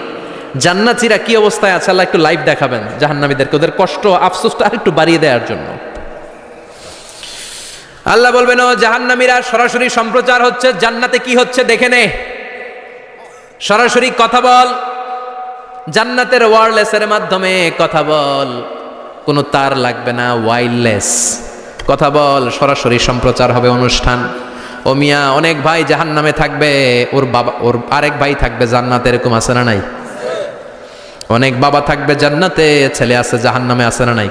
জান্নাতীরা কি অবস্থায় আছে আল্লাহ একটু লাইভ দেখাবেন জাহান্নামীদেরকে, ওদের কষ্ট আফসোসটা আরেকটু বাড়িয়ে দেওয়ার জন্য। আল্লাহ বলবেন, ও জাহান্নামীরা, সরাসরি সম্প্রচার হচ্ছে, জান্নাতে কি হচ্ছে দেখে নে, সরাসরি কথা বল। জান্নাতের ওয়্যারলেসের মাধ্যমে কথা বল, কোনো তার লাগবে না, ওয়্যারলেস কথা বল, সরাসরি সম্প্রচার হবে অনুষ্ঠান। ও মিয়া, অনেক ভাই জাহান্নামে থাকবে, ওর বাবা, ওর আরেক ভাই থাকবে জান্নাতে, এরকম আছে না নাই? অনেক বাবা থাকবে জান্নাতে, ছেলে আছে জাহান্নামে, আছে না নাই?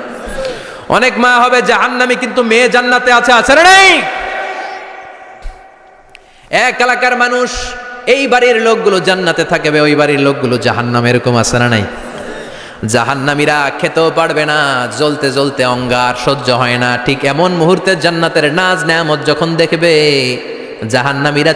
অনেক মা হবে জাহান্নামী, কিন্তু মেয়ে জান্নাতে আছে, আছে না নাই? এক এলাকার মানুষ, এই বাড়ির লোকগুলো জান্নাতে থাকবে, ওই বাড়ির লোকগুলো জাহান্নামে, এরকম আছে না নাই? জাহান্নামীরা খেতেও পারবে না, জ্বলতে জ্বলতে অঙ্গার সহ্য হয় না। ঠিক এমন মুহূর্তে জান্নাতের নাজ নেয়ামত যখন দেখবে, জাহান্নামীরা